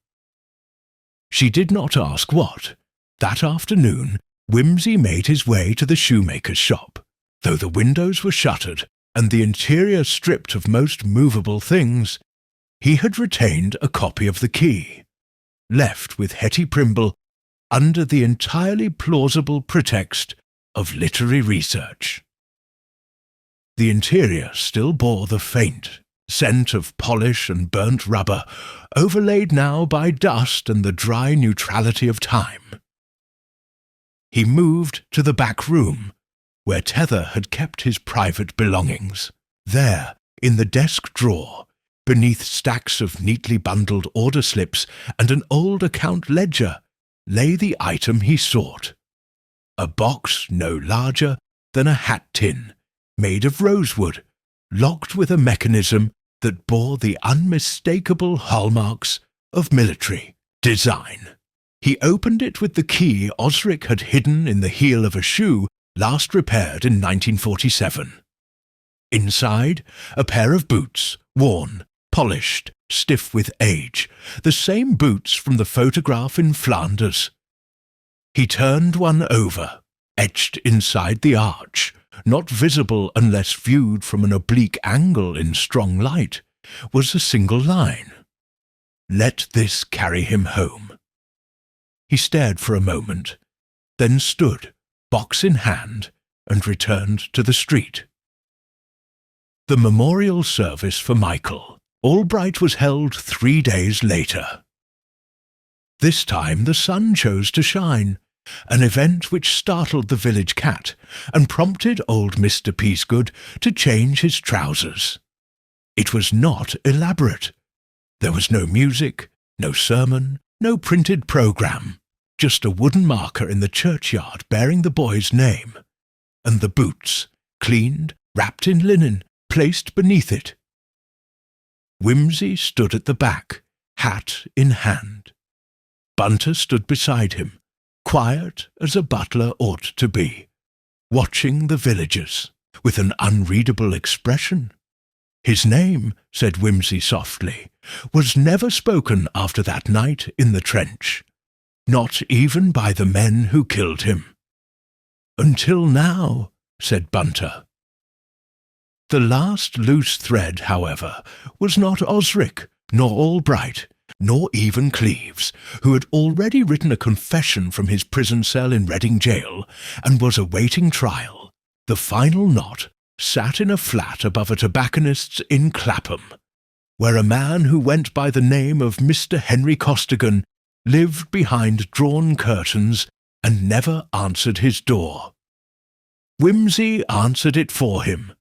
S1: She did not ask what. That afternoon, Wimsey made his way to the shoemaker's shop. Though the windows were shuttered and the interior stripped of most movable things, he had retained a copy of the key, left with Hetty Primble under the entirely plausible pretext of literary research. The interior still bore the faint scent of polish and burnt rubber, overlaid now by dust and the dry neutrality of time. He moved to the back room, where Tether had kept his private belongings. There, in the desk drawer, beneath stacks of neatly bundled order slips and an old account ledger, lay the item he sought. A box no larger than a hat tin, made of rosewood, locked with a mechanism that bore the unmistakable hallmarks of military design. He opened it with the key Osric had hidden in the heel of a shoe last repaired in 1947. Inside, a pair of boots, worn, polished, stiff with age, the same boots from the photograph in Flanders. He turned one over, etched inside the arch, not visible unless viewed from an oblique angle in strong light, was a single line. "Let this carry him home." He stared for a moment, then stood, box in hand, and returned to the street. The memorial service for Michael Albright was held 3 days later. This time the sun chose to shine, an event which startled the village cat and prompted old Mr. Peasgood to change his trousers. It was not elaborate. There was no music, no sermon, no printed programme, just a wooden marker in the churchyard bearing the boy's name, and the boots, cleaned, wrapped in linen, placed beneath it. Wimsey stood at the back, hat in hand. Bunter stood beside him, quiet as a butler ought to be, watching the villagers, with an unreadable expression. His name, said Wimsey softly, was never spoken after that night in the trench, not even by the men who killed him. "Until now," said Bunter. The last loose thread, however, was not Osric, nor Albright, nor even Cleves, who had already written a confession from his prison cell in Reading Gaol and was awaiting trial. The final knot sat in a flat above a tobacconist's in Clapham, where a man who went by the name of Mr. Henry Costigan lived behind drawn curtains and never answered his door. Wimsey answered it for him.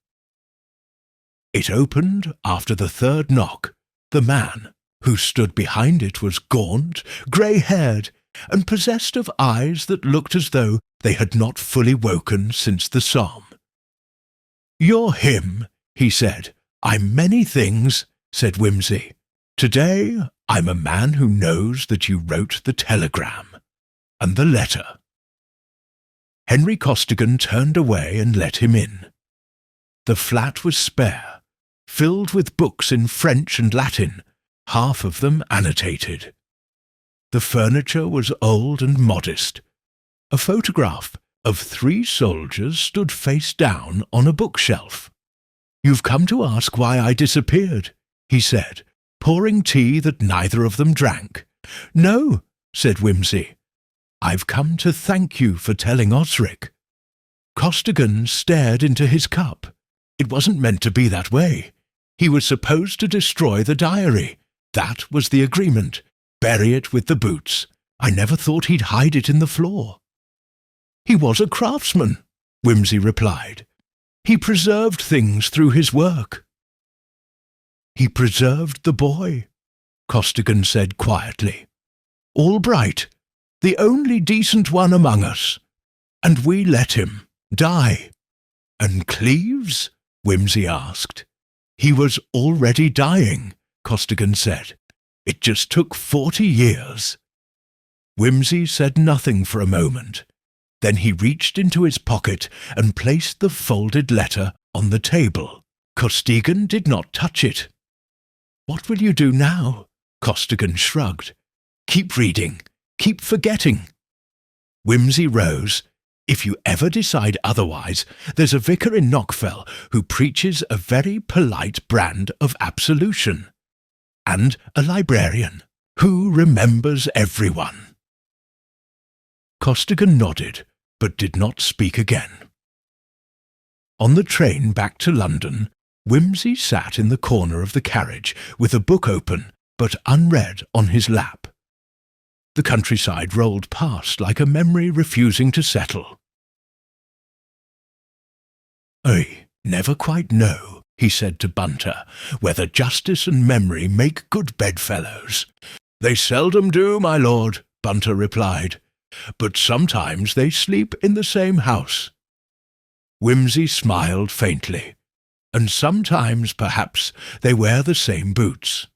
S1: It opened after the third knock. The man who stood behind it was gaunt, grey-haired, and possessed of eyes that looked as though they had not fully woken since the psalm. "You're him," he said. "I'm many things," said Wimsey. "Today I'm a man who knows that you wrote the telegram and the letter." Henry Costigan turned away and let him in. The flat was spare, filled with books in French and Latin, half of them annotated. The furniture was old and modest. A photograph of 3 soldiers stood face down on a bookshelf. "You've come to ask why I disappeared," he said, pouring tea that neither of them drank. "No," said Wimsey. "I've come to thank you for telling Osric." Costigan stared into his cup. It wasn't meant to be that way. He was supposed to destroy the diary. That was the agreement. Bury it with the boots. I never thought he'd hide it in the floor. "He was a craftsman," Wimsey replied. "He preserved things through his work." "He preserved the boy," Costigan said quietly. "Albright, the only decent one among us. And we let him die." "And Cleves?" Wimsey asked. "He was already dying," Costigan said. "It just took 40 years. Wimsey said nothing for a moment. Then he reached into his pocket and placed the folded letter on the table. Costigan did not touch it. "What will you do now?" Costigan shrugged. "Keep reading. Keep forgetting." Wimsey rose. "If you ever decide otherwise, there's a vicar in Knockfell who preaches a very polite brand of absolution. And a librarian who remembers everyone." Costigan nodded, but did not speak again. On the train back to London, Wimsey sat in the corner of the carriage with a book open but unread on his lap. The countryside rolled past like a memory refusing to settle. "I never quite know," he said to Bunter, "whether justice and memory make good bedfellows." "They seldom do, my lord," Bunter replied, "but sometimes they sleep in the same house." Wimsey smiled faintly, "And sometimes, perhaps, they wear the same boots."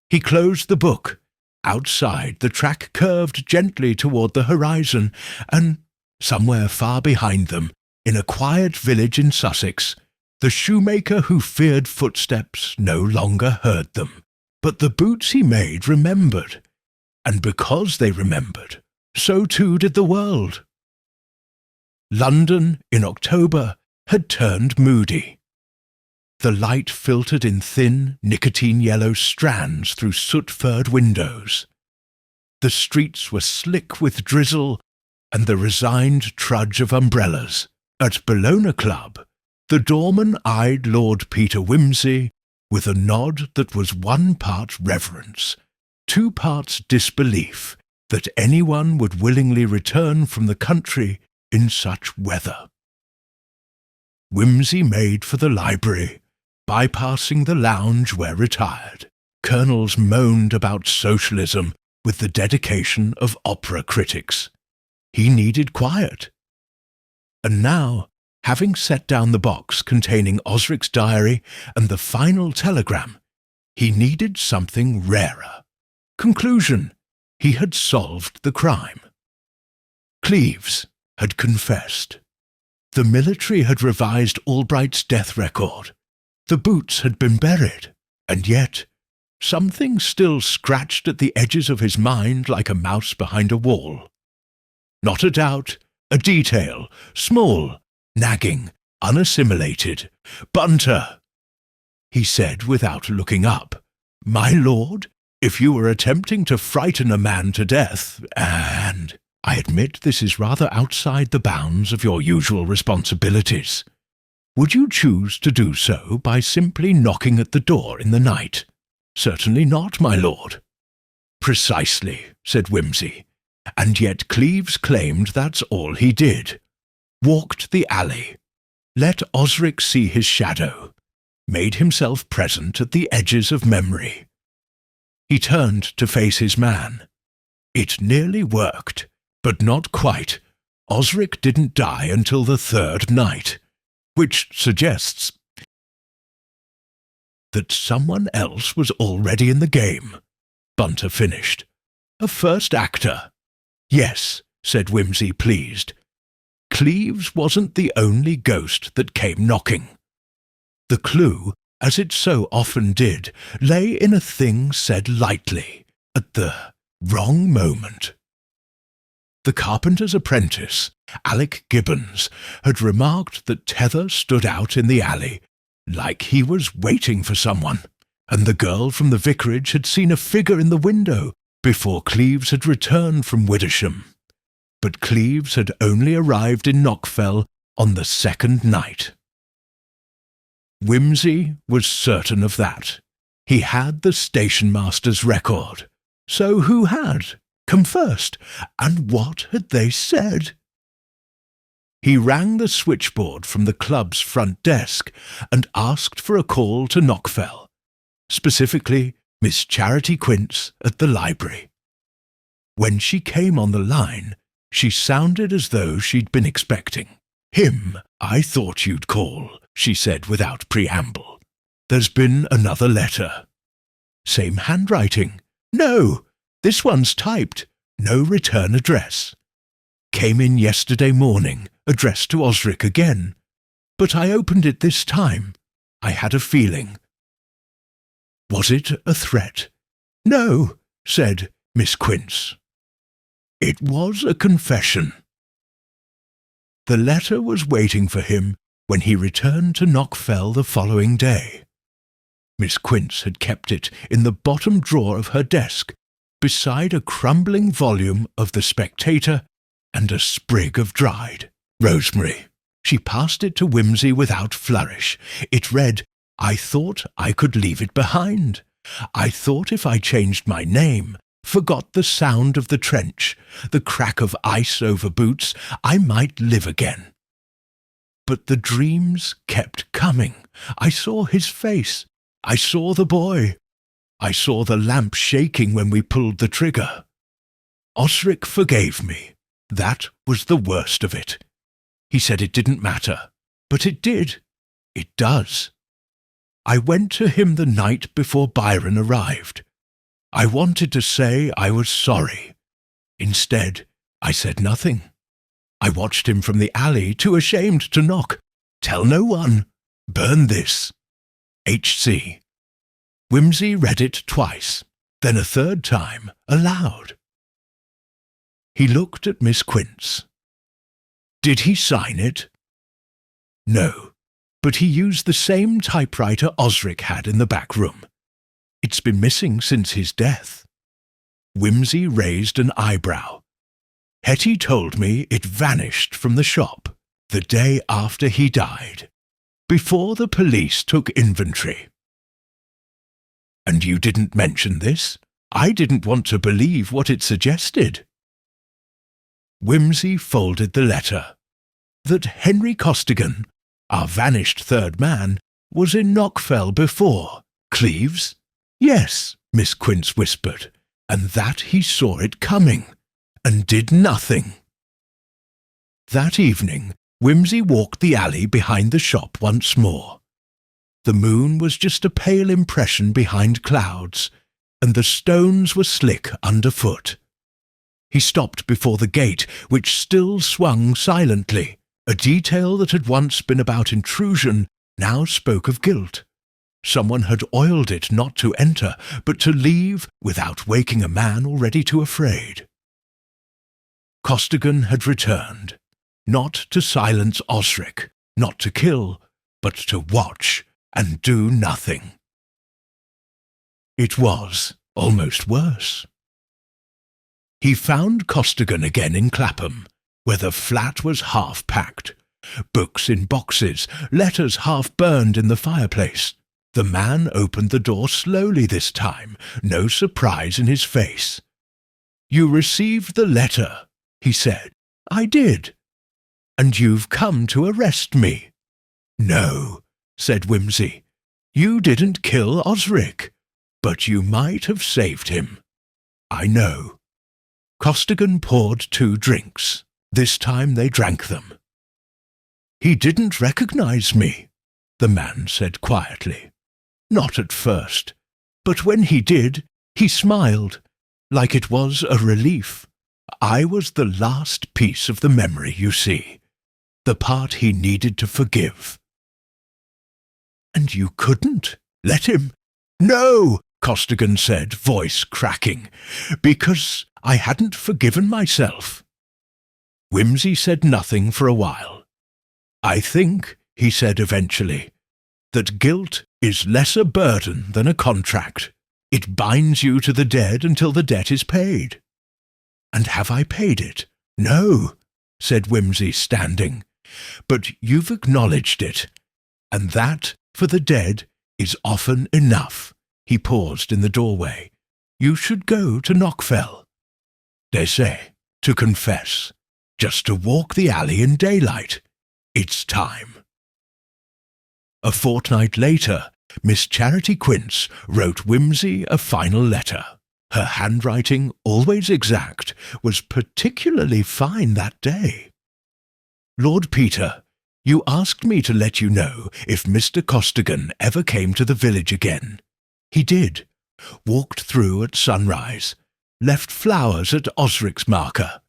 S1: He closed the book. Outside, the track curved gently toward the horizon, and, somewhere far behind them, in a quiet village in Sussex, the shoemaker who feared footsteps no longer heard them. But the boots he made remembered, and because they remembered, so too did the world. London in October had turned moody. The light filtered in thin, nicotine-yellow strands through soot-furred windows. The streets were slick with drizzle and the resigned trudge of umbrellas. At Bologna Club, the doorman eyed Lord Peter Wimsey with a nod that was 1 part reverence, 2 parts disbelief that anyone would willingly return from the country in such weather. Wimsey made for the library, bypassing the lounge where retired. Colonels moaned about socialism with the dedication of opera critics. He needed quiet. And now, having set down the box containing Osric's diary and the final telegram, he needed something rarer. Conclusion: he had solved the crime. Cleves had confessed. The military had revised Albright's death record. The boots had been buried, and yet something still scratched at the edges of his mind like a mouse behind a wall. Not a doubt, a detail, small, nagging, unassimilated. "Bunter," he said without looking up. "My lord, if you were attempting to frighten a man to death, and I admit this is rather outside the bounds of your usual responsibilities, would you choose to do so by simply knocking at the door in the night?" "Certainly not, my lord." "Precisely," said Wimsey, "and yet Cleves claimed that's all he did. Walked the alley, let Osric see his shadow, made himself present at the edges of memory. He turned to face his man. It nearly worked, but not quite. Osric didn't die until the 3rd night, which suggests that someone else was already in the game," Bunter finished. "A first actor." "Yes," said Wimsey, pleased. "Cleves wasn't the only ghost that came knocking. The clue, as it so often did, lay in a thing said lightly, at the wrong moment. The carpenter's apprentice, Alec Gibbons, had remarked that Tether stood out in the alley like he was waiting for someone, and the girl from the vicarage had seen a figure in the window before Cleves had returned from Widdersham. But Cleves had only arrived in Knockfell on the 2nd night. Wimsey was certain of that. He had the stationmaster's record. So who had come first, and what had they said? He rang the switchboard from the club's front desk and asked for a call to Knockfell, specifically Miss Charity Quince at the library. When she came on the line, she sounded as though she'd been expecting. "Him I thought you'd call," she said without preamble. "There's been another letter." "Same handwriting." "No, this one's typed. No return address. Came in yesterday morning, addressed to Osric again. But I opened it this time. I had a feeling." "Was it a threat?" "No," said Miss Quince. "It was a confession." The letter was waiting for him when he returned to Knockfell the following day. Miss Quince had kept it in the bottom drawer of her desk, beside a crumbling volume of The Spectator and a sprig of dried rosemary. She passed it to Wimsey without flourish. It read, "I thought I could leave it behind. I thought if I changed my name, forgot the sound of the trench, the crack of ice over boots, I might live again. But the dreams kept coming. I saw his face. I saw the boy. I saw the lamp shaking when we pulled the trigger. Osric forgave me. That was the worst of it. He said it didn't matter, but it did. It does. I went to him the night before Byron arrived. I wanted to say I was sorry. Instead, I said nothing. I watched him from the alley, too ashamed to knock. Tell no one. Burn this. H.C. Wimsey read it twice, then a 3rd time, aloud. He looked at Miss Quince. Did he sign it? No, but he used the same typewriter Osric had in the back room. It's been missing since his death. Wimsey raised an eyebrow. Hetty told me it vanished from the shop the day after he died, before the police took inventory. And you didn't mention this? I didn't want to believe what it suggested. Wimsey folded the letter. That Henry Costigan, our vanished third man, was in Knockfell before. Cleves? Yes, Miss Quince whispered, and that he saw it coming, and did nothing. That evening, Wimsey walked the alley behind the shop once more. The moon was just a pale impression behind clouds, and the stones were slick underfoot. He stopped before the gate, which still swung silently. A detail that had once been about intrusion now spoke of guilt. Someone had oiled it not to enter, but to leave without waking a man already too afraid. Costigan had returned, not to silence Osric, not to kill, but to watch and do nothing. It was almost worse. He found Costigan again in Clapham, where the flat was half-packed, books in boxes, letters half-burned in the fireplace. The man opened the door slowly this time, no surprise in his face. "You received the letter," he said. "I did." "And you've come to arrest me." "No," said Wimsey. "You didn't kill Osric, but you might have saved him." "I know." Costigan poured 2 drinks. This time they drank them. "He didn't recognize me," the man said quietly. "Not at first, but when he did, he smiled, like it was a relief. I was the last piece of the memory, you see, the part he needed to forgive." "And you couldn't let him?" "No," Costigan said, voice cracking, "because I hadn't forgiven myself." Wimsey said nothing for a while. "I think," he said eventually, "that guilt is less a burden than a contract. It binds you to the dead until the debt is paid." "And have I paid it?" "No," said Wimsey, standing. "But you've acknowledged it, and that, for the dead, is often enough." He paused in the doorway. "You should go to Knockfell. They say, to confess, just to walk the alley in daylight. It's time." A fortnight later, Miss Charity Quince wrote Wimsey a final letter. Her handwriting, always exact, was particularly fine that day. "Lord Peter, you asked me to let you know if Mr. Costigan ever came to the village again. He did. Walked through at sunrise, left flowers at Osric's marker,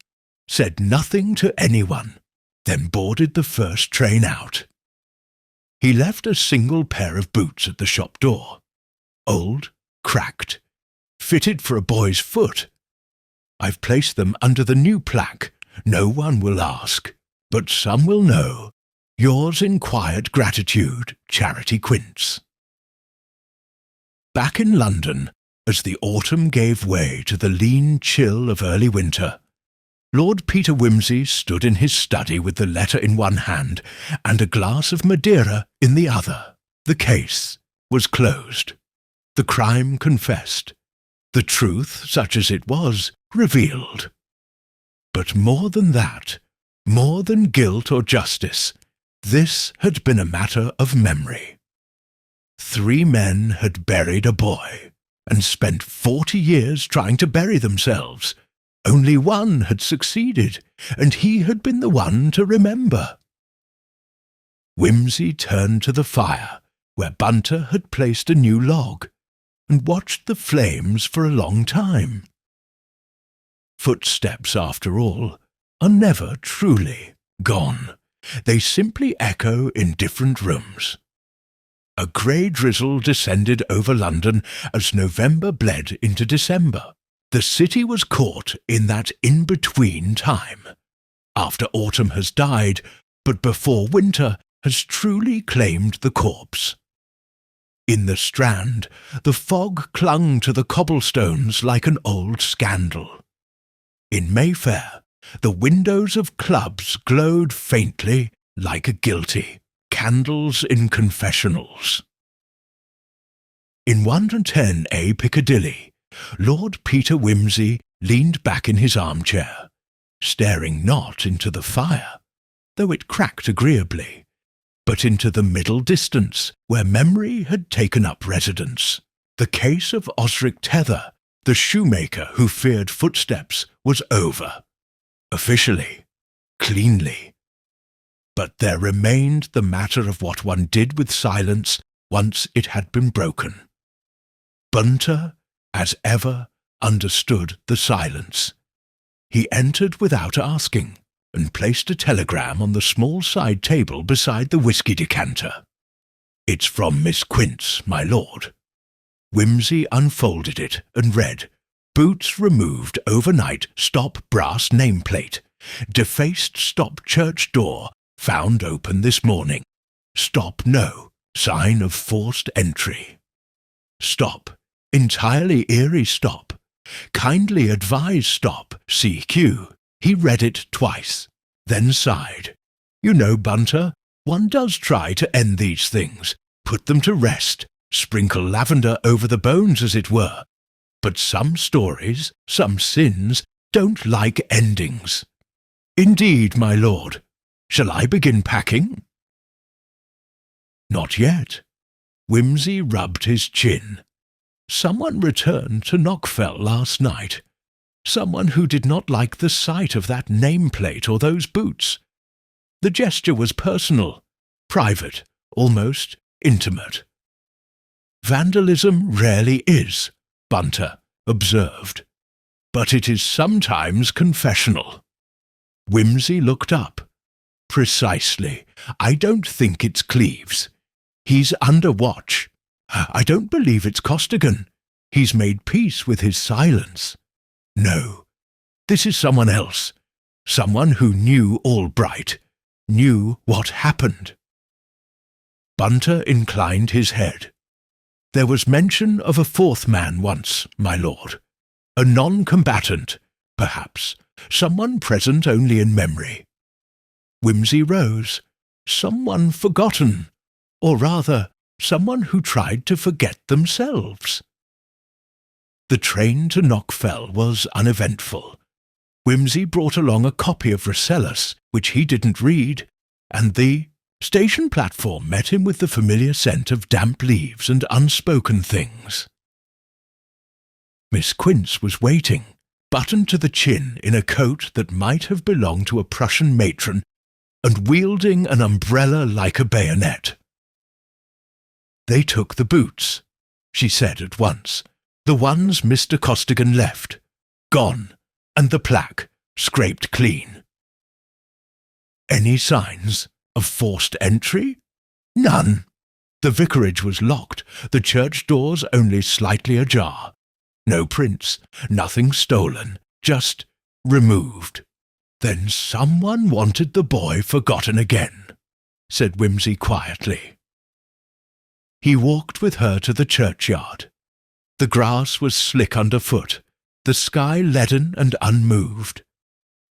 S1: said nothing to anyone, then boarded the first train out. He left a single pair of boots at the shop door. Old, cracked, fitted for a boy's foot. I've placed them under the new plaque. No one will ask, but some will know. Yours in quiet gratitude, Charity Quince." Back in London, as the autumn gave way to the lean chill of early winter, Lord Peter Wimsey stood in his study with the letter in one hand and a glass of Madeira in the other. The case was closed. The crime confessed. The truth, such as it was, revealed. But more than that, more than guilt or justice, this had been a matter of memory. 3 men had buried a boy, and spent 40 years trying to bury themselves. Only one had succeeded, and he had been the one to remember. Wimsey turned to the fire, where Bunter had placed a new log, and watched the flames for a long time. Footsteps, after all, are never truly gone. They simply echo in different rooms. A grey drizzle descended over London as November bled into December. The city was caught in that in-between time, after autumn has died, but before winter has truly claimed the corpse. In the Strand, the fog clung to the cobblestones like an old scandal. In Mayfair, the windows of clubs glowed faintly like a guilty, candles in confessionals. In 110A Piccadilly, Lord Peter Wimsey leaned back in his armchair, staring not into the fire, though it cracked agreeably, but into the middle distance where memory had taken up residence. The case of Osric Tether, the shoemaker who feared footsteps, was over. Officially, cleanly. But there remained the matter of what one did with silence once it had been broken. Bunter, as ever, understood the silence. He entered without asking, and placed a telegram on the small side table beside the whisky decanter. "It's from Miss Quince, my lord." Wimsey unfolded it and read, "Boots removed overnight, stop brass nameplate. Defaced stop church door, found open this morning. Stop no, sign of forced entry. Stop, entirely eerie stop. Kindly advise stop, CQ." He read it twice, then sighed. "You know, Bunter, one does try to end these things, put them to rest, sprinkle lavender over the bones, as it were. But some stories, some sins, don't like endings. Indeed, my lord. Shall I begin packing?" Not yet. Wimsey rubbed his chin. Someone returned to Knockfell last night. Someone who did not like the sight of that nameplate or those boots. The gesture was personal, private, almost intimate. "Vandalism rarely is," Bunter observed, "but it is sometimes confessional." Wimsey looked up. "Precisely. I don't think it's Cleves. He's under watch. I don't believe it's Costigan. He's made peace with his silence. No, this is someone else. Someone who knew Albright, knew what happened." Bunter inclined his head. "There was mention of a fourth man once, my lord. A non-combatant, perhaps, someone present only in memory." Wimsey rose. "Someone forgotten, or rather, someone who tried to forget themselves." The train to Knockfell was uneventful. Wimsey brought along a copy of Rasselas, which he didn't read, and the station platform met him with the familiar scent of damp leaves and unspoken things. Miss Quince was waiting, buttoned to the chin in a coat that might have belonged to a Prussian matron, and wielding an umbrella like a bayonet. "They took the boots," she said at once. "The ones Mr. Costigan left. Gone, and the plaque scraped clean." "Any signs of forced entry?" "None. The vicarage was locked, the church doors only slightly ajar. No prints, nothing stolen, just removed." "Then someone wanted the boy forgotten again," said Wimsey quietly. He walked with her to the churchyard. The grass was slick underfoot, the sky leaden and unmoved.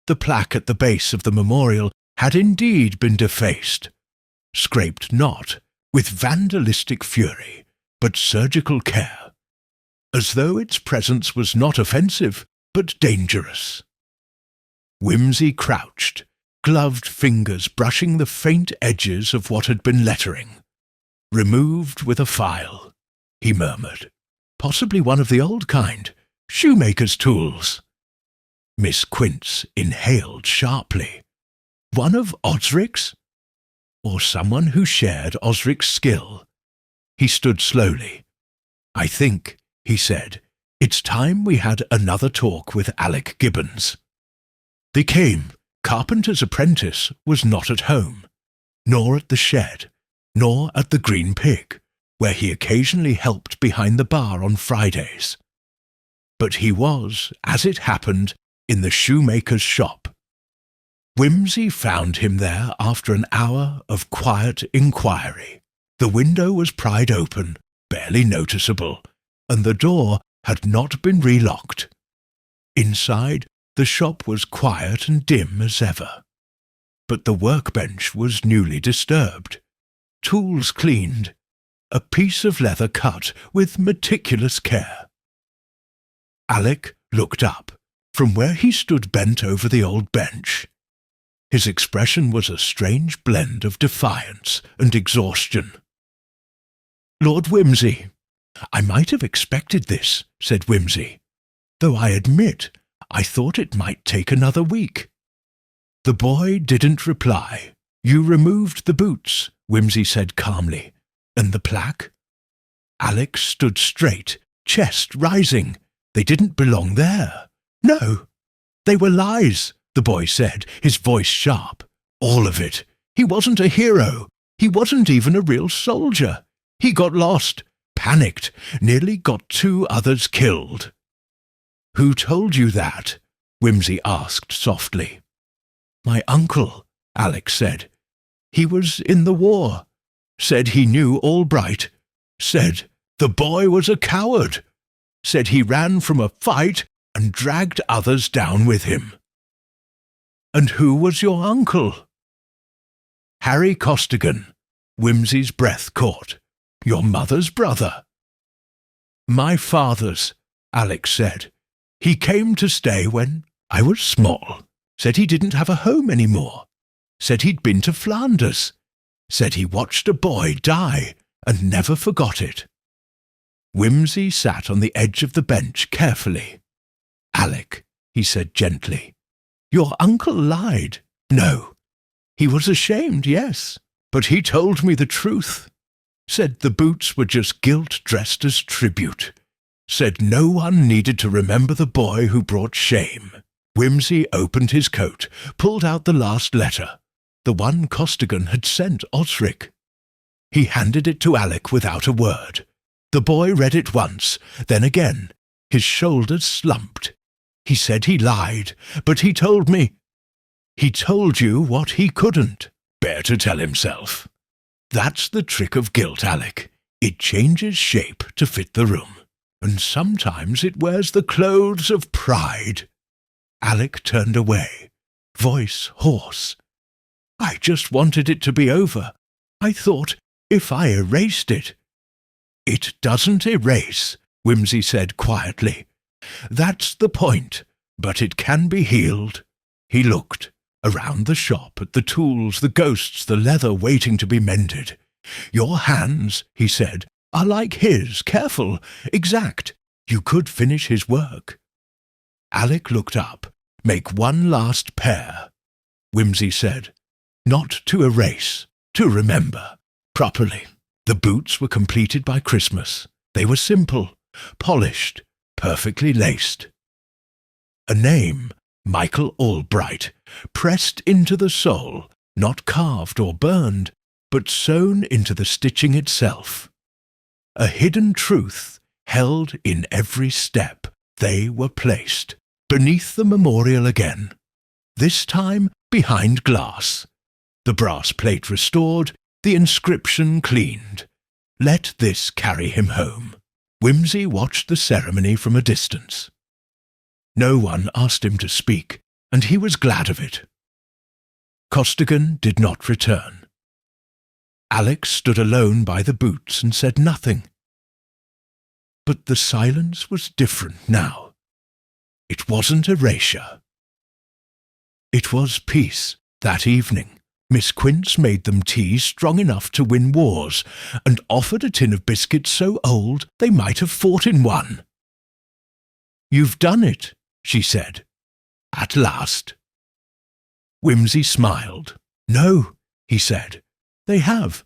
S1: The plaque at the base of the memorial had indeed been defaced, scraped not with vandalistic fury, but surgical care, as though its presence was not offensive, but dangerous. Wimsey crouched, gloved fingers brushing the faint edges of what had been lettering. "Removed with a file," he murmured. "Possibly one of the old kind, shoemaker's tools." Miss Quince inhaled sharply. "One of Osric's? Or someone who shared Osric's skill?" He stood slowly. "I think," he said, "it's time we had another talk with Alec Gibbons." They came. Carpenter's apprentice was not at home, nor at the shed, nor at the Green Pig, where he occasionally helped behind the bar on Fridays. But he was, as it happened, in the shoemaker's shop. Wimsey found him there after an hour of quiet inquiry. The window was pried open, barely noticeable, and the door had not been relocked. Inside, the shop was quiet and dim as ever. But the workbench was newly disturbed, tools cleaned, a piece of leather cut with meticulous care. Alec looked up from where he stood bent over the old bench. His expression was a strange blend of defiance and exhaustion. "Lord Wimsey, I might have expected this," said Wimsey, "though I admit I thought it might take another week." The boy didn't reply. "You removed the boots," Wimsey said calmly. "And the plaque?" Alec stood straight, chest rising. "They didn't belong there." "No, they were lies," the boy said, his voice sharp. "All of it. He wasn't a hero. He wasn't even a real soldier. He got lost, panicked, nearly got 2 others killed." "Who told you that?" Wimsey asked softly. "My uncle," Alec said. "He was in the war. Said he knew Albright. Said the boy was a coward. Said he ran from a fight and dragged others down with him." "And who was your uncle?" "Harry Costigan." Wimsey's breath caught. "Your mother's brother." "My father's," Alec said. "He came to stay when I was small. Said he didn't have a home anymore. Said he'd been to Flanders. Said he watched a boy die and never forgot it." Wimsey sat on the edge of the bench carefully. "Alec," he said gently, "your uncle lied." "No. He was ashamed, yes, but he told me the truth. Said the boots were just guilt dressed as tribute. Said no one needed to remember the boy who brought shame." Wimsey opened his coat, pulled out the last letter, the one Costigan had sent Osric. He handed it to Alec without a word. The boy read it once, then again. His shoulders slumped. "He said he lied, but he told me—" "He told you what he couldn't bear to tell himself. That's the trick of guilt, Alec. It changes shape to fit the room, and sometimes it wears the clothes of pride." Alec turned away, voice hoarse. "I just wanted it to be over. I thought if I erased it—" "It doesn't erase," Wimsey said quietly. "That's the point, but it can be healed." He looked around the shop at the tools, the ghosts, the leather waiting to be mended. "Your hands," he said, "are like his, careful, exact. You could finish his work." Alec looked up. "Make one last pair," Wimsey said. "Not to erase, to remember. Properly." The boots were completed by Christmas. They were simple, polished, perfectly laced. A name, Michael Albright, pressed into the sole, not carved or burned, but sewn into the stitching itself. A hidden truth held in every step. They were placed beneath the memorial again, this time behind glass. The brass plate restored, the inscription cleaned. "Let this carry him home." Wimsey watched the ceremony from a distance. No one asked him to speak, and he was glad of it. Costigan did not return. Alec stood alone by the boots and said nothing. But the silence was different now. It wasn't erasure. It was peace. That evening, Miss Quince made them tea strong enough to win wars, and offered a tin of biscuits so old they might have fought in one. "You've done it," she said. "At last." Wimsey smiled. "No," he said. "They have.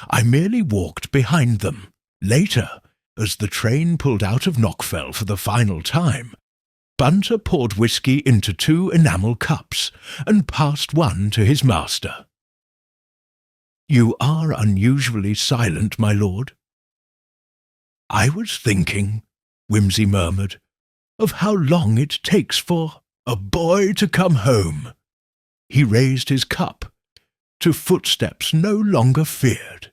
S1: I merely walked behind them. Later, as the train pulled out of Knockfell for the final time, Bunter poured whisky into 2 enamel cups and passed one to his master. "You are unusually silent, my lord." "I was thinking," Wimsey murmured, "of how long it takes for a boy to come home." he raised his cup to footsteps no longer feared,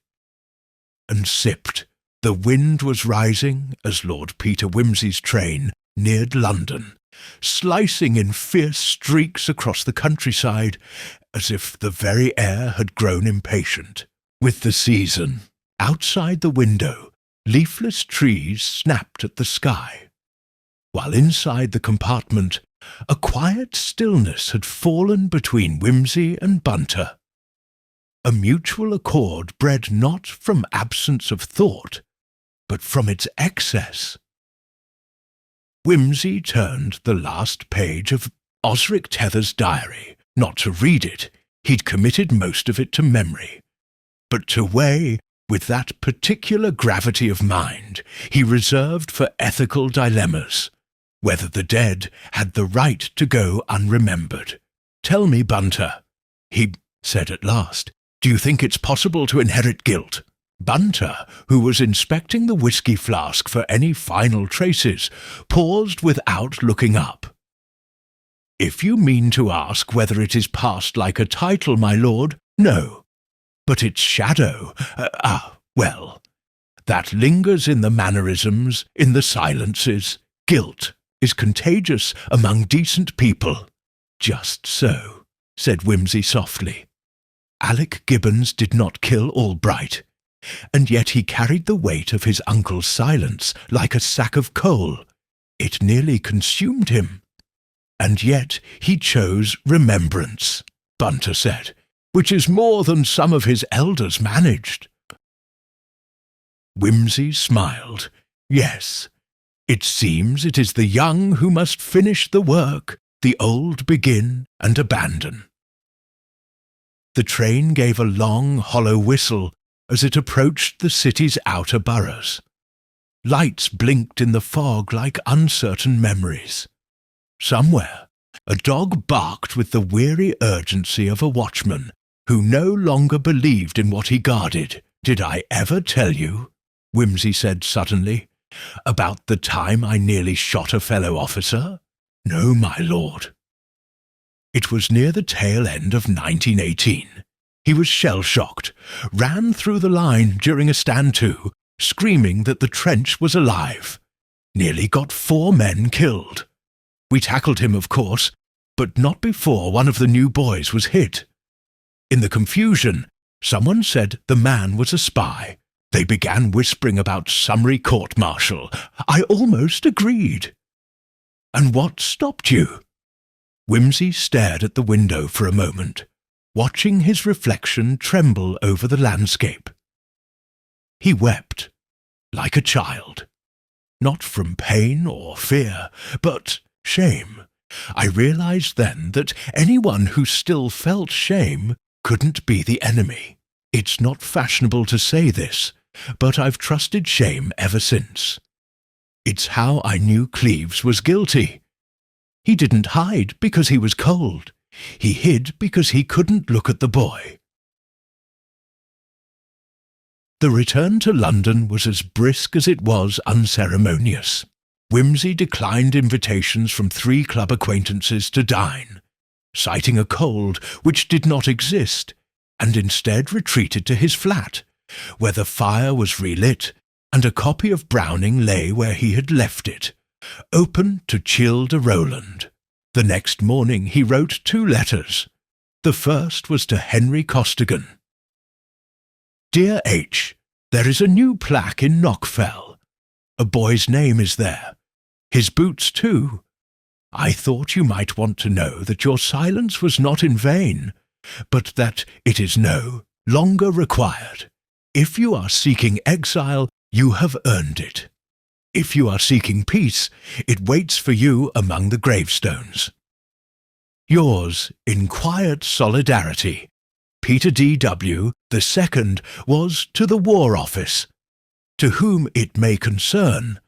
S1: and sipped. The wind was rising as Lord Peter Wimsey's train neared London, slicing in fierce streaks across the countryside, as if the very air had grown impatient with the season. Outside the window, leafless trees snapped at the sky, while inside the compartment a quiet stillness had fallen between Wimsey and Bunter, a mutual accord bred not from absence of thought, but from its excess. Wimsey turned the last page of Osric Tether's diary, not to read it, he'd committed most of it to memory, but to weigh, with that particular gravity of mind he reserved for ethical dilemmas, whether the dead had the right to go unremembered. "Tell me, Bunter," he said at last, "do you think it's possible to inherit guilt?" Bunter, who was inspecting the whisky flask for any final traces, paused without looking up. "If you mean to ask whether it is passed like a title, my lord, no. But its shadow, well, that lingers in the mannerisms, in the silences. Guilt is contagious among decent people." "Just so," said Wimsey softly. "Alec Gibbons did not kill Albright, and yet he carried the weight of his uncle's silence like a sack of coal. It nearly consumed him. And yet he chose remembrance," Bunter said, "which is more than some of his elders managed." Wimsey smiled. "Yes, it seems it is the young who must finish the work, the old begin and abandon." The train gave a long, hollow whistle as it approached the city's outer boroughs. Lights blinked in the fog like uncertain memories. Somewhere, a dog barked with the weary urgency of a watchman who no longer believed in what he guarded. "Did I ever tell you," Wimsey said suddenly, "about the time I nearly shot a fellow officer?" "No, my lord." It was near the tail end of 1918. He was shell-shocked, ran through the line during a stand-to, screaming that the trench was alive. Nearly got 4 men killed. We tackled him, of course, but not before one of the new boys was hit. In the confusion, someone said the man was a spy. They began whispering about summary court-martial. I almost agreed. "And what stopped you?" Wimsey stared at the window for a moment, watching his reflection tremble over the landscape. He wept, like a child, not from pain or fear, but shame. I realized then that anyone who still felt shame couldn't be the enemy. It's not fashionable to say this, but I've trusted shame ever since. It's how I knew Cleves was guilty. He didn't hide because he was cold. He hid because he couldn't look at the boy. The return to London was as brisk as it was unceremonious. Wimsey declined invitations from 3 club acquaintances to dine, citing a cold which did not exist, and instead retreated to his flat, where the fire was relit and a copy of Browning lay where he had left it, open to Childe Roland. The next morning he wrote 2 letters. The first was to Henry Costigan. "Dear H, there is a new plaque in Knockfell. A boy's name is there. His boots too. I thought you might want to know that your silence was not in vain, but that it is no longer required. If you are seeking exile, you have earned it. If you are seeking peace, it waits for you among the gravestones. Yours, in quiet solidarity, Peter D.W. the second was to the War Office. To whom it may concern,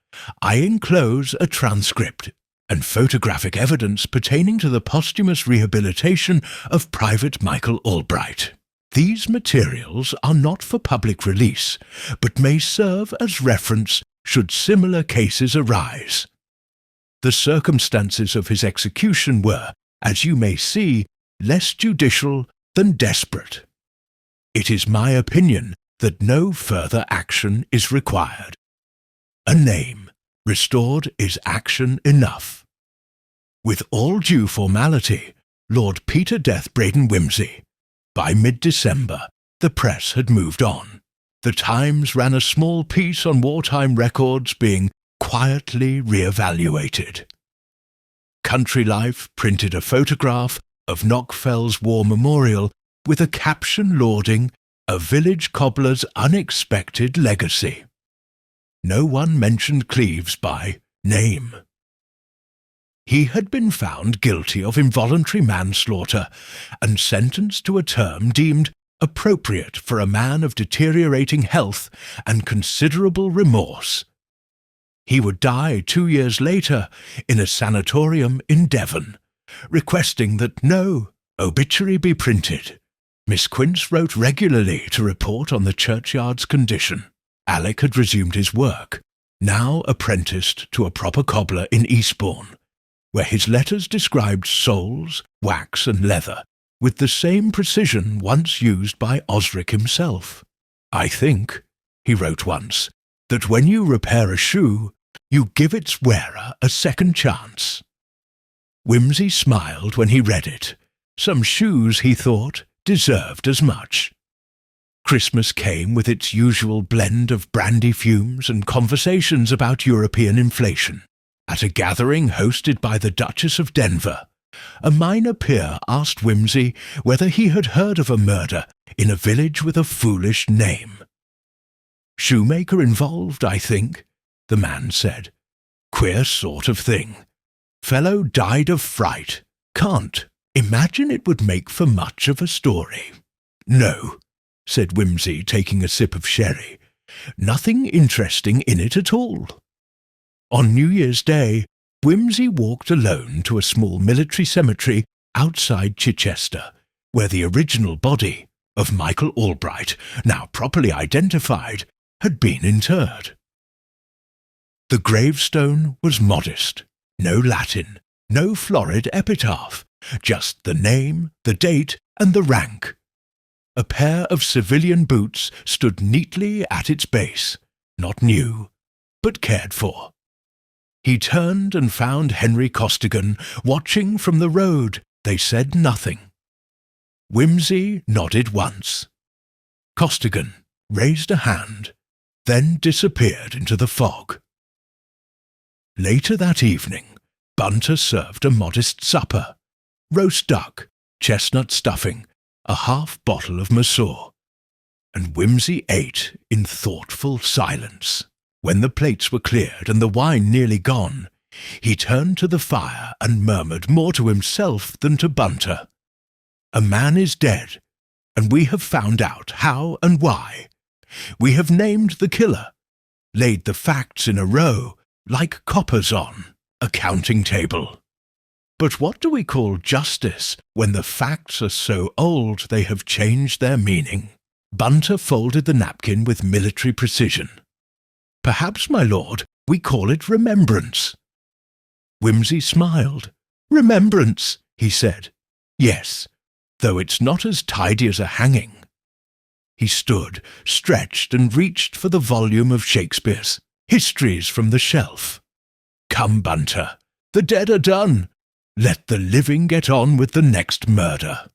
S1: I enclose a transcript and photographic evidence pertaining to the posthumous rehabilitation of Private Michael Albright. These materials are not for public release, but may serve as reference should similar cases arise. The circumstances of his execution were, as you may see, less judicial than desperate. It is my opinion that no further action is required. A name restored is action enough. With all due formality, Lord Peter Braden Wimsey. By mid-December, the press had moved on. The Times ran a small piece on wartime records being quietly re-evaluated. Country Life printed a photograph of Knockfell's War Memorial with a caption lauding a village cobbler's unexpected legacy. No one mentioned Cleves by name. He had been found guilty of involuntary manslaughter and sentenced to a term deemed appropriate for a man of deteriorating health and considerable remorse. He would die 2 years later in a sanatorium in Devon, requesting that no obituary be printed. Miss Quince wrote regularly to report on the churchyard's condition. Alec had resumed his work, now apprenticed to a proper cobbler in Eastbourne, where his letters described soles, wax and leather, with the same precision once used by Osric himself. "I think," he wrote once, "that when you repair a shoe, you give its wearer a second chance." Wimsey smiled when he read it. Some shoes, he thought, deserved as much. Christmas came with its usual blend of brandy fumes and conversations about European inflation. At a gathering hosted by the Duchess of Denver, a minor peer asked Wimsey whether he had heard of a murder in a village with a foolish name. "Shoemaker involved, I think," the man said. "Queer sort of thing. Fellow died of fright. Can't imagine it would make for much of a story." "No," said Wimsey, taking a sip of sherry. "Nothing interesting in it at all." On New Year's Day, Wimsey walked alone to a small military cemetery outside Chichester, where the original body of Michael Albright, now properly identified, had been interred. The gravestone was modest, no Latin, no florid epitaph, just the name, the date, and the rank. A pair of civilian boots stood neatly at its base, not new, but cared for. He turned and found Henry Costigan watching from the road. They said nothing. Wimsey nodded once. Costigan raised a hand, then disappeared into the fog. Later that evening, Bunter served a modest supper: roast duck, chestnut stuffing, a half bottle of Massor, and Wimsey ate in thoughtful silence. When the plates were cleared and the wine nearly gone, he turned to the fire and murmured more to himself than to Bunter. "A man is dead, and we have found out how and why. We have named the killer, laid the facts in a row, like coppers on a counting table. But what do we call justice when the facts are so old they have changed their meaning?" Bunter folded the napkin with military precision. "Perhaps, my lord, we call it remembrance." Wimsey smiled. "Remembrance," he said. "Yes, though it's not as tidy as a hanging." He stood, stretched, and reached for the volume of Shakespeare's Histories from the shelf. "Come, Bunter, the dead are done. Let the living get on with the next murder."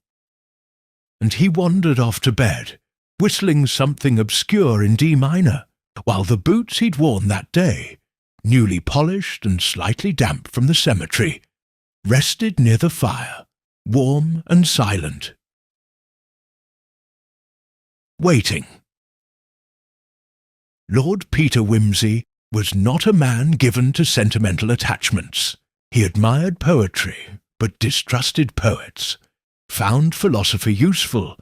S1: And he wandered off to bed, whistling something obscure in D minor, while the boots he'd worn that day, newly polished and slightly damp from the cemetery, rested near the fire, warm and silent. Waiting. Lord Peter Wimsey was not a man given to sentimental attachments. He admired poetry, but distrusted poets, found philosophy useful,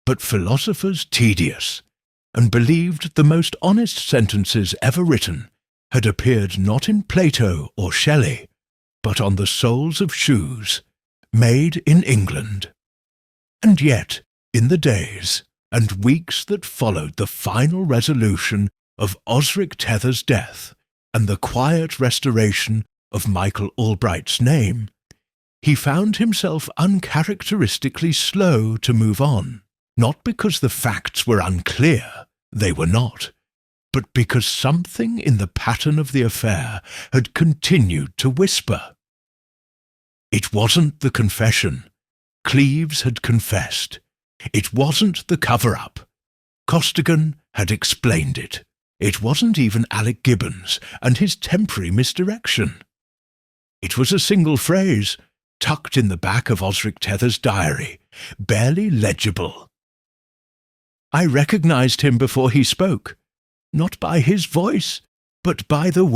S1: but philosophers tedious, and believed the most honest sentences ever written had appeared not in Plato or Shelley, but on the soles of shoes, made in England. And yet, in the days and weeks that followed the final resolution of Osric Tether's death and the quiet restoration of Michael Albright's name, He found himself uncharacteristically slow to move on, not because the facts were unclear, they were not, but because something in the pattern of the affair had continued to whisper. It wasn't the confession. Cleves had confessed. It wasn't the cover-up. Costigan had explained it. It wasn't even Alec Gibbons and his temporary misdirection. It was a single phrase, tucked in the back of Osric Tether's diary, barely legible. I recognized him before he spoke, not by his voice, but by the